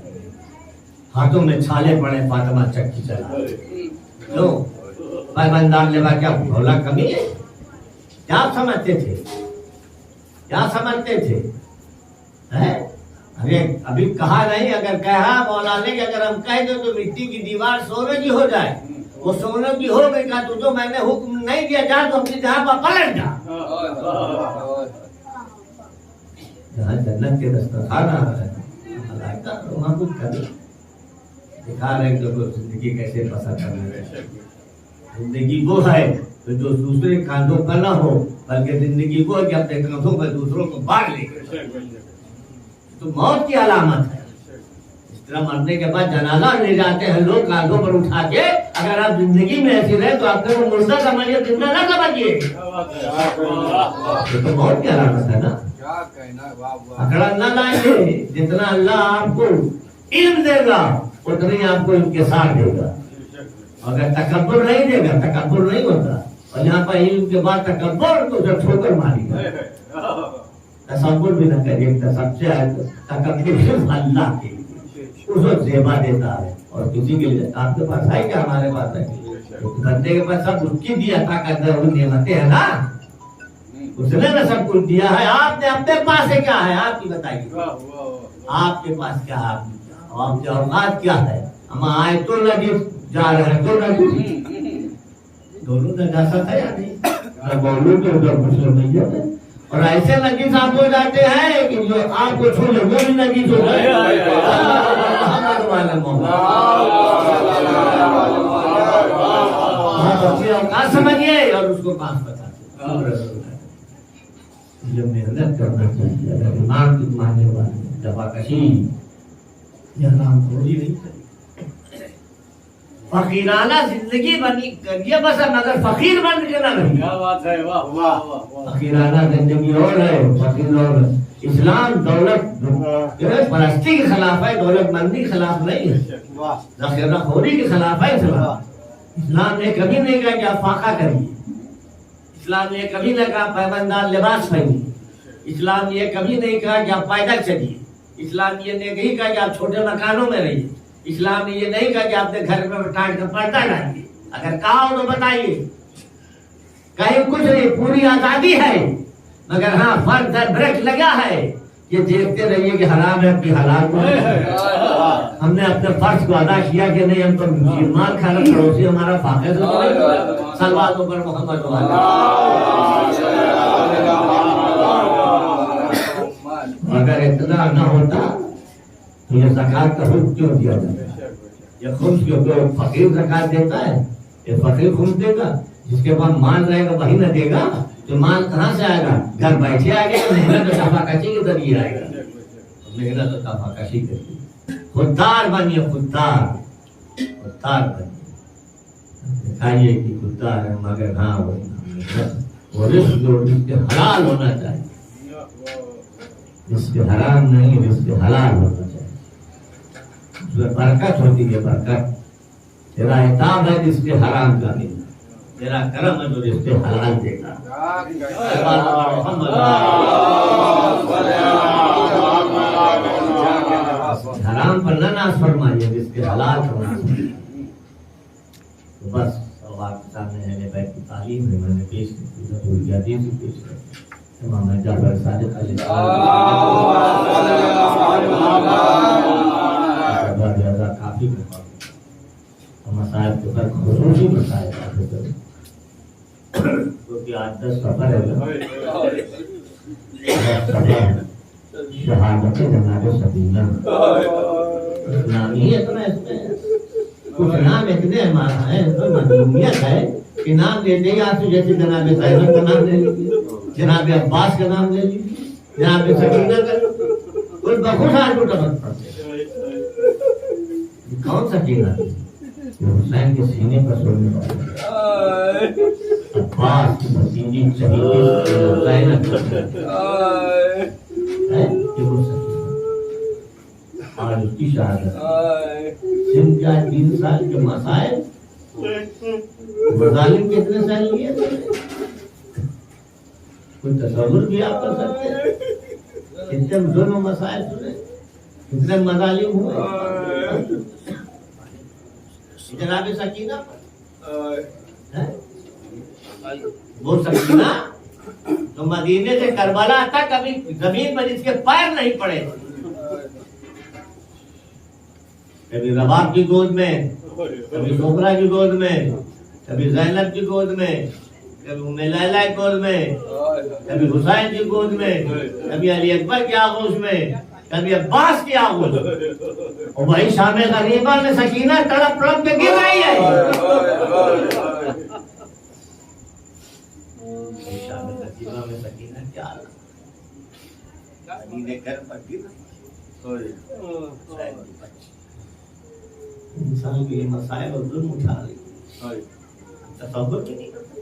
हाथों में छाले पड़े, फातिमा चक्की चला लो, पैबंदार लेवा क्या भोला कमी है? क्या समझते थे, क्या समझते थे? है अरे अभी कहा नहीं, अगर कहा मौलाना कि अगर हम कह दो तो मिट्टी की दीवार सोने की हो जाए, वो सोने की हो गई, कहा तुझे मैंने हुक्म नहीं दिया जा तो अपनी जगह पर पलट जा। जहाँ जन्नत के रास्ता खाना है वहाँ कुछ कर दिखा रहे तो जिंदगी कैसे बसर करना है। जिंदगी वो है तो जो दूसरे कांधों पर न हो, बल्कि जिंदगी वो है कि अपने कांधों पर दूसरों को बांट ले, तो मौत की अलामत है। इस तरह मरने के बाद जनाजा ले जाते हैं लोग कांधों पर उठा के। अगर आप जिंदगी में ऐसी रहे तो आपने वो मुर्दा समझिए, जिंदा ना समझिए, तो मौत की अलामत है ना। अकड़ा न लाएंगे, जितना अल्लाह आपको इल्म देगा उतनी आपको इनके साथ देगा। अगर तकब्बुर नहीं देगा, तकब्बुर नहीं होता, और यहाँ पर इल्म के बाद तकब्बुर तो जब ठोकर मारेगा, तसव्वुर भी न करिए। सबसे तकब्बुर सिर्फ अल्लाह के लिए, उसको जेबा देता है और किसी के लिए। आपके पास है क्या? हमारे पास है। बंदे के पास सब उसकी दी अता करते नेमतें है ना, उसने न सब कुछ दिया है। आपने अपने पास है क्या है? आपकी बताइए, आपके पास क्या है? अब आपकी औकात क्या है? हम आए तो नजीस, जा रहे हैं तो नजीस, दोनों नजासत है या नहीं? मैं बोलूं तो उधर मुस्लिम नहीं है, और ऐसे नजीस आप हो जाते हैं कि जो आपको छू ले वो भी नजीस हो जाए। अपनी औकात समझिए और उसको पास बताते। जो मेहनत करना चाहिए, अगर ईमान की मानने वाले दफाकशी यह नाम थोड़ी नहीं करी। फकीराना जिंदगी बनी करिए बस, मगर फकीर बन के ना रहिए। क्या बात है, वाह वाह वाह। फकीराना जिंदगी और है, फकीर और है। इस्लाम दौलत परस्ती के खिलाफ है, दौलतमंदी के खिलाफ नहीं है, ज़ख़ीराखोरी के खिलाफ है। इस्लाम ने कभी नहीं कहा कि आप फाका करिए, इस्लाम ने कभी नहीं कहा पैबंदार लिबास पहनिए, इस्लाम ने कभी नहीं कहा कि आप पैदल चलिए, इस्लाम ये नहीं कहा कि आप छोटे मकानों में रहिए, इस्लाम ने ये नहीं कहा कि आपने घर में टाट कर पर्दा डालिए। अगर कहा हो तो बताइए, कहीं कुछ नहीं, पूरी आजादी है, मगर हाँ फर्ज दर ब्रेक लगा है। ये देखते रहिए कि हराम है कि हलाल है। हमने अपने फर्ज को अदा किया कि नहीं? हम तो ईमान खाना पड़ोसी हमारा फाक़िर तो नहीं। सल्लल्लाहु अलैहि मोहम्मद अगर इतना न होता तो ये ज़कात का हुक्म क्यों दिया जाता है? ये खुद क्यों फकीर ज़कात देता है? ये फकीर खुद देगा? जिसके पास माल रहेगा वही न देगा, तो माल कहाँ से आएगा? घर बैठे आएगा, मेहनत तफाकशी के जरिए आएगा। मेहनत तफाकशी करिए, खुददार बनिए, खुददार बनिए, दिखाइए कि खुददार है, मगर हाँ वो रिस्क जो जिसके हलाल होना चाहिए, जिसके हराम नहीं, जिसके हलाल होना चाहिए, उसमें बरकत होती है। बरकत तेरा हिसाब है जिसके हराम का नहीं, तेरा करम है जो जिसके हलाल देगा। हराम पर न नाश फरमाइए, जिसके हलाल पर नाश फरमाइए। तो बस अब आपके सामने है बैठ की तालीम है, मैंने पेश की पेश कर इमाम जाफर सादिक काफी मसाइल के ऊपर खुसूसी मसाइल क्योंकि आज 10 सफर है, शहादत जनाब सफीना नाम ही इतना, इसमें कुछ नाम इतने हमारा है, तो मजलूमियत है कि नाम ले देंगे आप, जैसे जनाब ज़ैनब का नाम ले लीजिए, जनाब अब्बास का नाम ले लीजिए, जनाब सकीना का, कुछ बहुत आज को टपक पड़ते। कौन सकीना? हुसैन के सीने पर सोने वाले, अब्बास की भतीजी ज़ैनब है, और उसकी शहादत। सिंध का 3 साल के मसाइल, मज़ालिम कितने साल लिए? कोई तस्वीर भी आप कर सकते हैं? कितने जुल्म मसाइल सुने, कितने मज़ालिम हुए जनाब सकीना पर। वो सकीना तो मदीने से करबला तक कभी जमीन पर इसके पैर नहीं पड़े, कभी रबाब की गोद में, कभी जोबरा की गोद में, कभी ज़ैनब की गोद में, कभी उम्मे लैला की गोद में, कभी हुसैन की गोद में, कभी अली अकबर की आगोश में, कभी अब्बास की आगोश, और वही शामे गरीबा में सकीना तड़प तड़प के गिर रही है। शामे गरीबा में सकीना क्या कर पर गिर इंसान के लिए मसाइल और जुल्म उठा रही, तसव्वुर भी नहीं करते।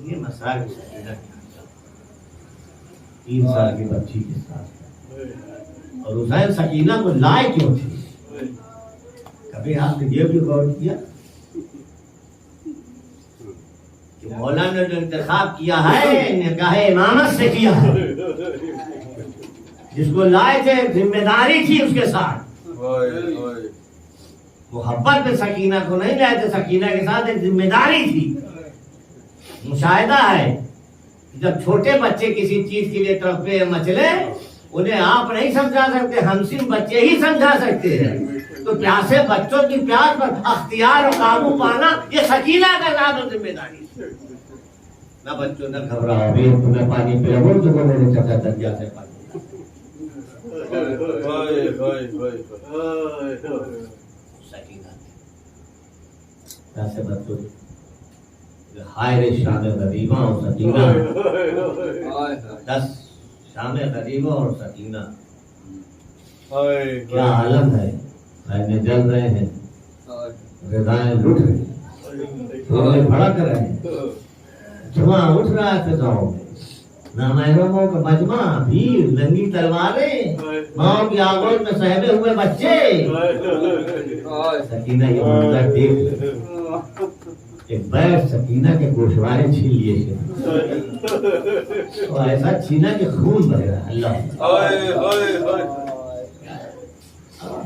ये मसाइल सकीना 3 साल की बच्ची के साथ, और हुसैन सकीना को लाए क्यों थे? कभी आपने ये भी गौर किया कि मौला ने जो इंतखाब किया है निकाह इमामत से किया है, जिसको लाए थे जिम्मेदारी थी उसके साथ, मोहब्बत में सकीना को नहीं लाए थे, सकीना के साथ एक जिम्मेदारी थी। मुशाहिदा है जब छोटे बच्चे किसी चीज के लिए तड़पे मचले उन्हें आप नहीं समझा सकते, हमसे बच्चे ही समझा सकते हैं। तो प्यासे बच्चों की प्यास पर अख्तियार और काबू पाना ये सकीना का नाम और जिम्मेदारी है। ना बच्चों ने घबराओ, अभी तुम्हें पानी पिला बोल तो मेरे चचा दरिया से पानी। सकीना प्यासे बच्चों हाय रे शाम गरीबा और सकीना, 10 शाम गरीबा और सकीना, क्या आलम है। आईने जल रहे हैं, हृदय लुट रहे, भड़क रहे हैं, धुआं उठ रहा है फिजाओं में, नामहरमों का मजमा, भीड़, नंगी तलवारें, माओ की आगोश में सहमे हुए बच्चे। सकीना ये मंजर देख एक बैर सकीना के गोशवारे छीन लिए तो ऐसा छीना कि खून बह रहा है। अल्लाह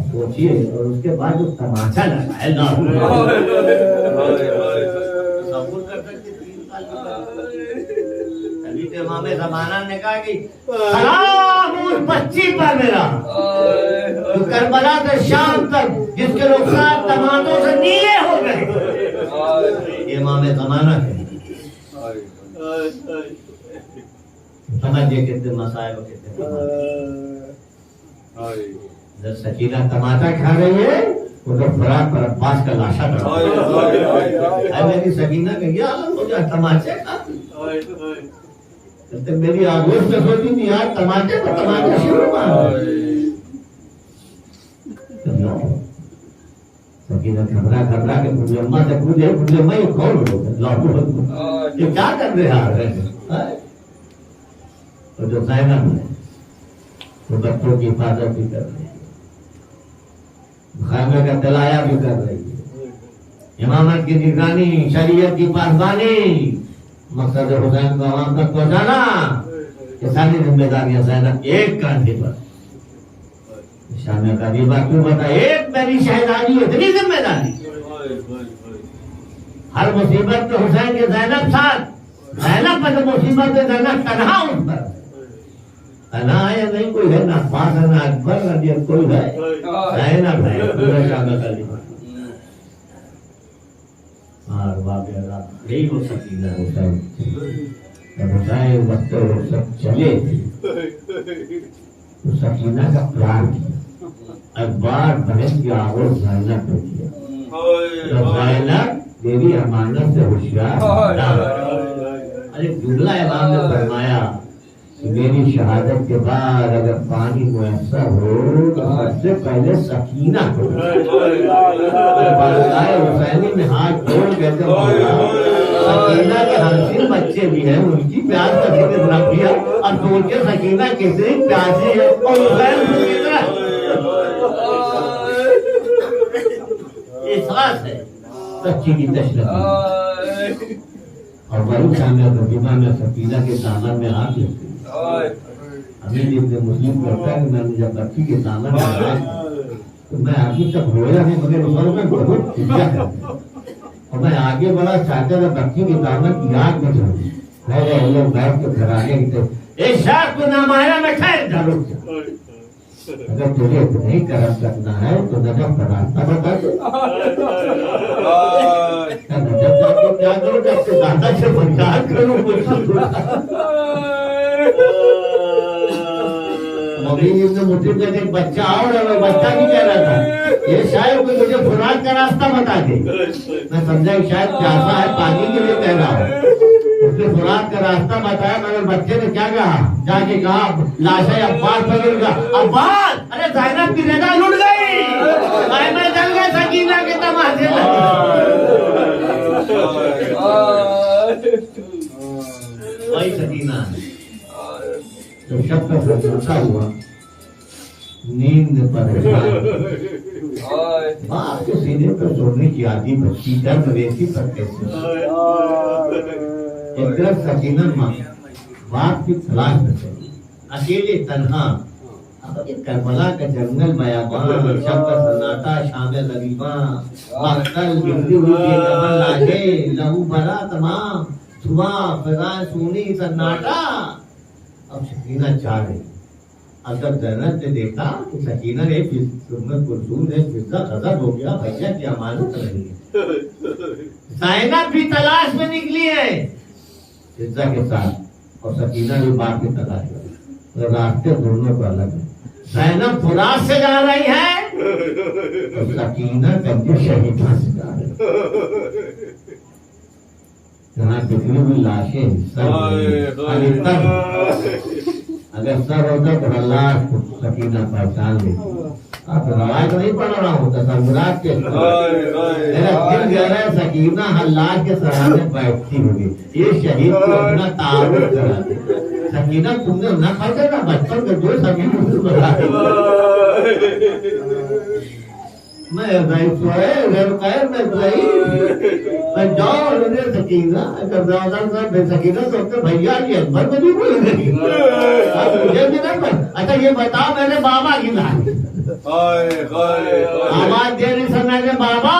सोचिए, और उसके बाद जो तमाचा लगा है इमाम ज़माना ने कहा कि सलाम उस बच्ची पर मेरा जो करबला से शाम तक जिसके रुखसार तमाचों से नीले हो गए। इमाम ज़माना है, समझिए कितने मसाइल जब सकीना तमाचा खा रही है उधर फराक पर अब्बास का लाशा मेरी सकीना का क्या हो जाए तमाचे का। मेरी आगोश में सोची थी यार टमाटे पर टमाटर शुरू सकीना घबरा घबरा के पुजम्मा से पूछे, पुजम्मा ये कौन लोग ये क्या कर रहे हैं। तो जो ज़ैनब है वो बच्चों की हिफाजत भी कर रही है, खामे का तलाया भी कर रही है, इमामत की निगरानी, शरीयत की पासबानी, मकसद हुसैन को आवाम तक पहुंचाना, ये सारी जिम्मेदारियां ज़ैनब एक कांधे पर। शामिया का ये बात क्यों बता, एक मेरी शहजादी इतनी जिम्मेदारी, हर मुसीबत में हुसैन के ज़ैनब साथ, ज़ैनब पर मुसीबत में ज़ैनब तन्हा उस पर तन्हा है, नहीं कोई है, ना पास है ना अकबर ना कोई है, ज़ैनब है पूरा शामिया का लिबास। यही वो सकीना हुसैन, जब हुसैन वक्त वो सब चले तो सकीना का प्लान किया, अखबार बहन की आवाज ज़ैनब पे किया। जब ज़ैनब देवी अमानत से होशियार, अरे जुमला इमाम ने फरमाया कि मेरी शहादत के बाद अगर पानी मुयस्सर हो तो सबसे पहले सकीना को। हुसैनी में हाथ जोड़ के सकीना के हमसिन बच्चे भी हैं, उनकी प्यास का जिक्र रख दिया। अब सोचे सकीना कितनी प्यासी है और हुसैन एहसास है सच्ची की तशरीफ। और वही शामिया प्रतिमा में सकीना के दामन में आग लगती। अभी जितने मुस्लिम करता है कि मैंने जब बच्ची के दामन में आया तो मैं अभी तक रोया नहीं, मगर उम्र में बहुत चिंता करता और मैं आगे बढ़ा चाहता था बच्ची के दामन की आग में चढ़ी। मैं लोग बैठ के घराने की एक शाख को नामाया में ठहर जा, रुक जा, अगर तुझे नहीं करम करना है तो नजब का रास्ता बता दे। नजब जाके क्या करो, जब दादा से फरियाद करूं मुझे एक बच्चा और है, बच्चा नहीं कह रहा था, ये शायद कोई मुझे खुराक का रास्ता बता दे। मैं समझा शायद प्यासा है, पानी के लिए कह रहा है, उसने खुराक का रास्ता बताया। मगर बच्चे ने क्या कहा, जाके कहा लाशा अब्बास पकड़ेगा। अब्बास, अरे ज़ैनब की रजा लुट गई, मैं जल गए सकीना के तमाचे। वही सकीना जब शब का फैसला हुआ, नींद परेशान, बाप के सीने पर सोने की आदि बच्ची दर्द रेती पर कैसे। एक तरफ सकीना माँ बाप की तलाश में चली, अकेले तन्हा। करबला का जंगल बयाबान, शब का सन्नाटा, शाम गरीबा, मक्तल गिरती हुई बेखबर लाशें, लहू भरा तमाम, धुआं, फिजाएं सूनी, सन्नाटा। अब सकीना चाह रही, अब जब जन्नत ने देखा तो सकीना ने कुलसूम ने फिजा खजब हो गया, भैया की अमानत नहीं है। ज़ैनब भी तलाश में निकली है फिजा के साथ, और सकीना भी बाप की तलाश में, तो रास्ते दोनों को अलग है। ज़ैनब फुरात से जा रही है और सकीना कंजे शहीदा से जा रही है। यहाँ कितनी भी लाशें अगर सर होता तो अल्लाह सकीना पहचान लेती। आप रवायत नहीं पढ़ रहा हूँ तसव्वुरात के, मेरा दिल कह रहा है सकीना अल्लाह के सराहने बैठती होगी, ये शहीद को अपना तारुफ करा दे। सकीना तुमने न खाते ना बचपन के जो सभी मुझे बता मैं भाई सोए घर कैर में सही मैं जाओ ले सकीना अगर दादा साहब बेसकीना तो अपने भैया की अकबर में भी बोल रही मुझे भी नहीं पर अच्छा ये बताओ मैंने बाबा की लानी आवाज देने से मैंने बाबा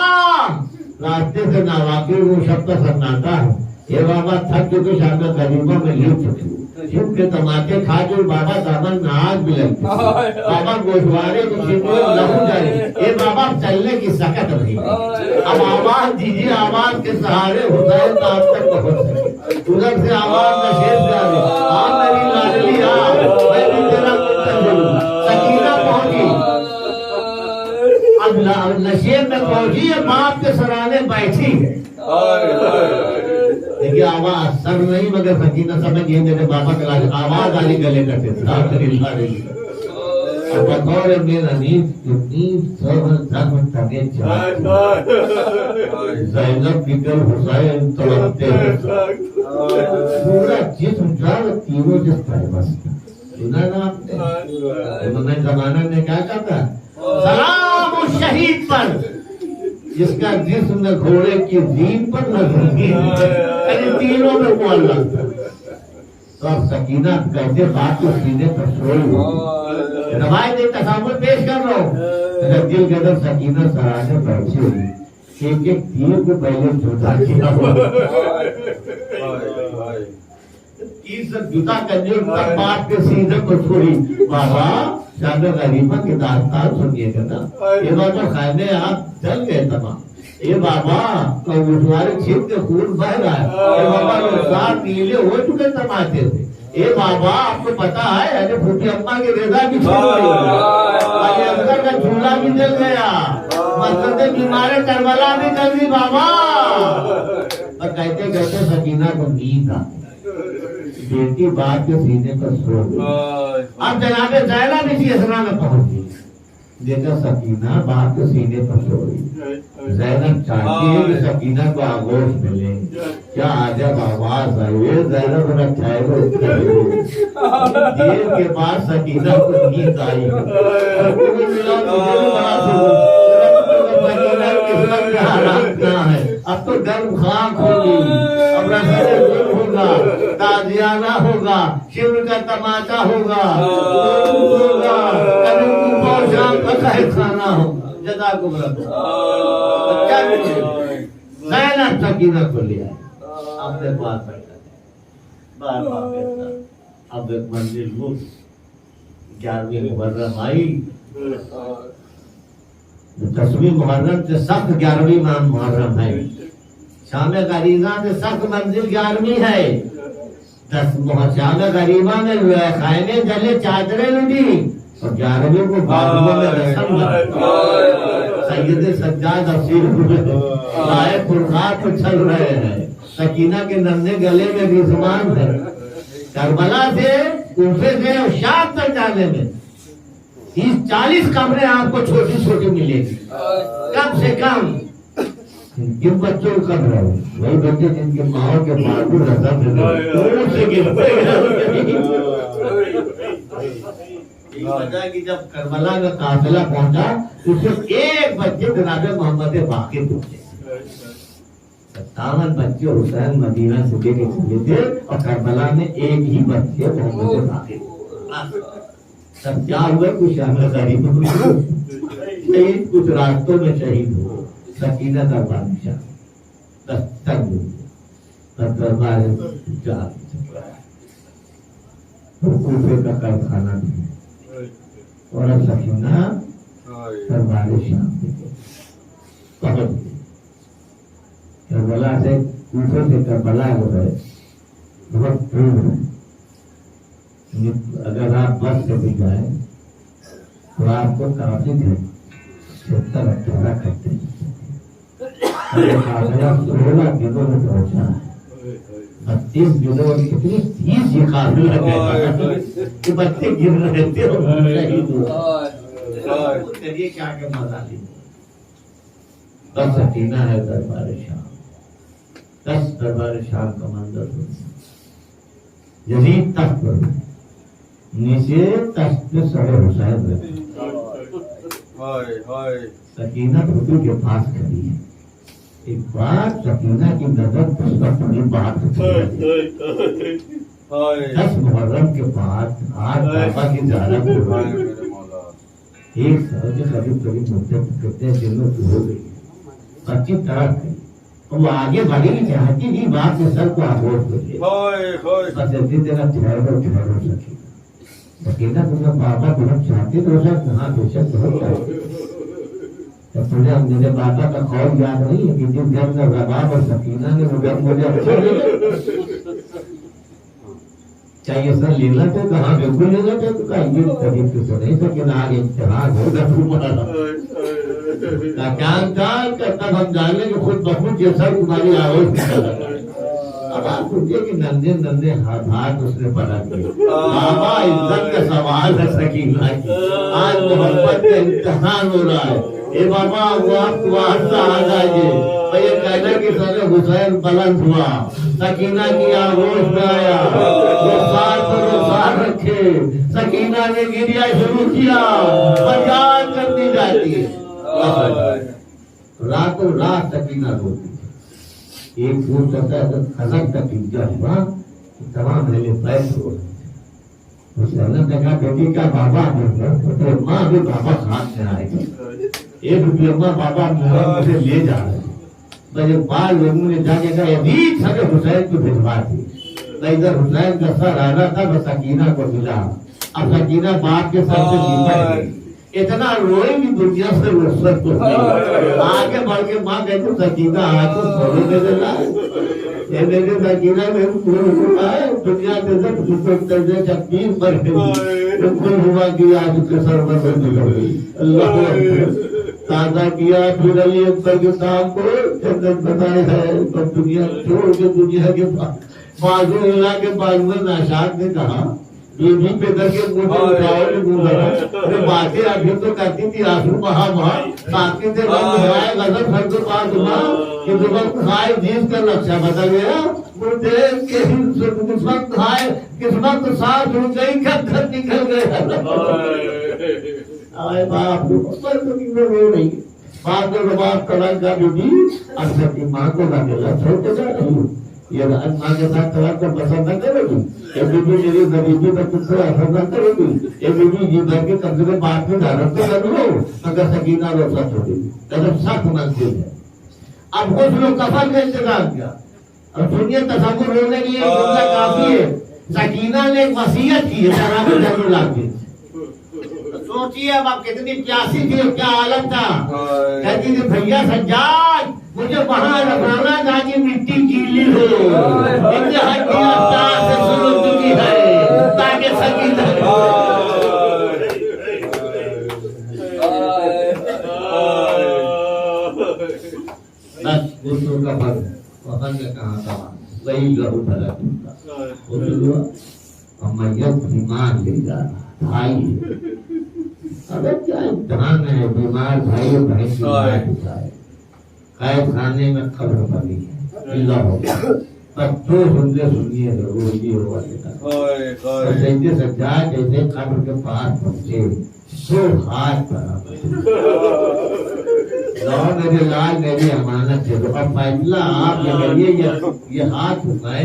रास्ते से नावाकिर वो शब्द सन्नाटा है, ये बाबा थक चुके शायद गरीबों में लिप चुके शिव के तमाचे खा जो बाबा दामन नाज भी लगते बाबा गोशवारे लहू जाए, ये बाबा चलने की सकत नहीं। अब आवाज दीजिए, आवाज के सहारे हुसैन आप तक पहुंच सके। उधर से आवाज नशेब से आ गई, आ मेरी लाडली आ, मैं भी तेरा मुंतज़िर हूं। सकीना पहुंची, अब नशेब में पहुंची है, बाप के सराहने बैठी है। देखिए आवाज सर नहीं मगर सकीना समझिए मेरे बाबा के लाज आवाज आली गले कटे और बतौर मेरा ज़ैनब बिगल हुसैन तड़पते पूरा जिस्म तीनों जिस सुना ना आपने, उन्होंने जमाना में क्या कहा, सलाम उस शहीद पर जिसका जिस्म घोड़े की जीन पर नजर तीनों में मुअल्लक़ था। तो अब सकीना कहते बात को सीने पर छोड़ रवायत एक तस्वीर पेश कर रहा हूँ। दिल के अंदर सकीना सराहने बैठी हुई, एक एक तीर को पहले जुदा किया तीर से जुदा करने तब बात के सीने को छोड़ी। बाबा शायद गरीबा की दास्तान सुनिएगा ना, ये बाबा खाने आप चल गए तमाम, ये बाबा गुरुद्वारे छिप के खून बह रहा है, ये बाबा नीले हो चुके तमाचे थे। ये बाबा आपको पता है अरे फूटी अम्मा की रेजा भी अंदर का झूला भी जल गया, मस्जिद की मारे करबला भी जल गई बाबा। और कहते कहते सकीना को नींद आ बेटी बात के सीने पर सो गई। अब जनाबे ज़ैनब इसी असरा में पहुंच गई, देखा सकीना बात के सीने पर सो गई। ज़ैनब चाहती है कि सकीना को आगोश मिले, क्या आजब आवाज आई ज़ैनब रखा है देर के बाद सकीना को नींद आई, अब तो गर्म खाक होगी, अब रसूल होगा, ताजियाना होगा, शिव का तमाचा होगा, शाम का खाना होगा। जज़ाकुमुल्लाह। ज़ैनब सकीना को लिया अपने पास बैठा अब एक मंजिल वो 11वीं मुहर्रम आई, 10वीं मुहर्रम से सख्त 11वीं मुहर्रम है, शाम गरीबा से सख्त मंजिल 11वीं है। 10 शाम गरीबा में खाने जले चादरें लुटी और 11वीं को बाजुओं में रस्म सैयद सज्जाद अफसीर लाए फुरखात चल रहे हैं, सकीना के नन्हे गले में रिज़वान है। करबला से कूफे से और शाम तक जाने में 30-40 कमरे आपको छोटी छोटी मिलेगी, कम से कम। जिन बच्चों को कब रहे वही बच्चे जिनके माओ के बाजू रसम से कि जब करबला में काफिला पहुंचा तो सिर्फ एक बच्चे जनाबे मोहम्मद बाकी पहुंचे। 57 बच्चे हुसैन मदीना से लेके चले थे और करबला में एक ही बच्चे मोहम्मद बाकी। तब क्या हुआ, कुछ गरीब शहीद, कुछ रास्तों में शहीद हो। सकीना का बादशाह दरबार कूफे का कारखाना और अब सकीना दरबार शाम पहुंच गई। करबला से ऊपर से करबला हो गए बहुत दूर है। अगर आप बस से भी जाए तो आपको काफी घंटे 70-18 घंटे 16 किलो में पहुंचा है। 32 किलो और कितनी चीज ये काफिला कि बच्चे गिर रहे थे और शहीद हुए। चलिए क्या के मजा लीजिए। बस सकीना है दरबार शाम। 10 दरबार शाम का मंदिर यदि तख्त पर नीचे तख्त पे सड़े हुसैन रहते। सकीना खुद के पास खड़ी है। एक बार सकीना की नजर उस पर पड़ी बात 10 मुहर्रम के बाद आज बाबा की ज़ियारत हो रही है। एक साल के करीब करीब मुद्दत दिनों की हो गई। बच्ची तड़प गई और वो आगे बढ़ी चाहती थी बात में सर को आगोश करिए बस जल्दी तेरा ठहरो सकी सकीना तुम्हें बाबा बहुत चाहती तो सर हाँ बेशक बहुत चाहती। जब तुझे मेरे बाबा का खौफ याद नहीं है कि जिस घर में रबाब और सकीना ने वो घर मुझे अच्छा लगा। चाहिए सर लेना तो कहाँ बिल्कुल लेना तो ये कभी तो नहीं सकीना आगे इम्तिहान होगा तुम्हारा तब हम जान लेंगे खुद बहुत ये सब तुम्हारी आवाज। अब आप सोचिए कि नंदे नंदे हाथ उसने पलट दिए। बाबा इज्जत का सवाल है सकीना की। आज मोहब्बत का इम्तिहान हो रहा है। ए बाबा वक्त वास्ता आ जाइए। ये कहना कि सर हुसैन बुलंद हुआ सकीना की आगोश में आया रुखसार रखे। सकीना ने गिरिया शुरू किया फरियाद करनी जाती है। रातों रात सकीना रोती। एक फूल करता है खसक तक गिरता हुआ तमाम मेरे पैर हो रहे। उसने देखा बेटी का बाबा तो माँ भी बाबा साथ में आएगी। एक रुपया बाबा मुझे ले जा रहे थे। बाल लोगों ने जाके कहा अभी सगे हुसैन को भिजवा दी। इधर हुसैन का सर आ रहा था मैं सकीना को मिला। अब सकीना बाप के सर से निपट गई। इतना रोए भी दुनिया से रुखसत को आगे बढ़ के माँ कहती सकीना आज तो थोड़े दे देना ये मेरे सकीना में दुनिया से सब चक्कीर पर हुआ कि आज उसके सर पर निकल गई। अल्लाह ताजा किया फिर अली अकबर के काम को जन्नत बनाए है। तो दुनिया छोड़ के दुनिया के बाजू इला के बाजू में नाशाद ने कहा बीबी पे करके मुझे उठाओ बातें अभी तो करती थी आंसू बहा साथी से गजब सर के पास हुआ कि खाए जीत कर लक्ष्य बदल गया। मुझे किस्मत खाए किस्मत साथ हो गई घर निकल गए। बाप रो नहीं बाप को बाप कड़ा का बीबी अक्सर की माँ को लगेगा छोटे जा रही हूँ ये माँ के साथ तलाक को पसंद न करेगी। ये बीबी मेरी गरीबी पर तुझसे असर न करेगी। ये बीबी जी भर के कम से कम बात में धारण तो कर लो मगर सकीना रोसा छोड़ेगी। मतलब सख्त मंजिल है। अब कुछ लोग कफन का इंतजाम किया और सुनिए तसव्वुर होने के लिए काफी है। सकीना ने एक वसीयत की है सोचिए अब आप कितनी प्यासी थी क्या हालत था। कहती थी भैया सज्जाद मुझे वहां रखना ताकि मिट्टी गीली हो इनके हड्डियां तार से शुरू चुकी है ताकि सकीना बस गुस्सों का फल वहां ने कहा था वही लहू भला मैयत बीमार ले जाना भाई अगर क्या इम्तिहान है बीमार भाई और बहन की कैद खाने में खबर बनी है अल्लाह हो पर तो सुनिए रोजी होगा सैयद सज्जाद जैसे खबर के पास पहुंचे तो हाथ मेरे लाल मेरी अमानत है तो अब फैसला आप लगाइए ये हाथ उठाए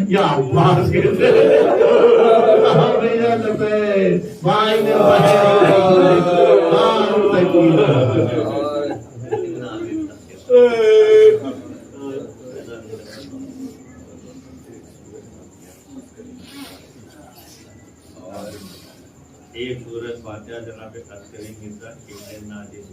या अब्बास के भाई ने एक सूरत फातिहा जनाब तस्करी मिर्जा कितने नाजिम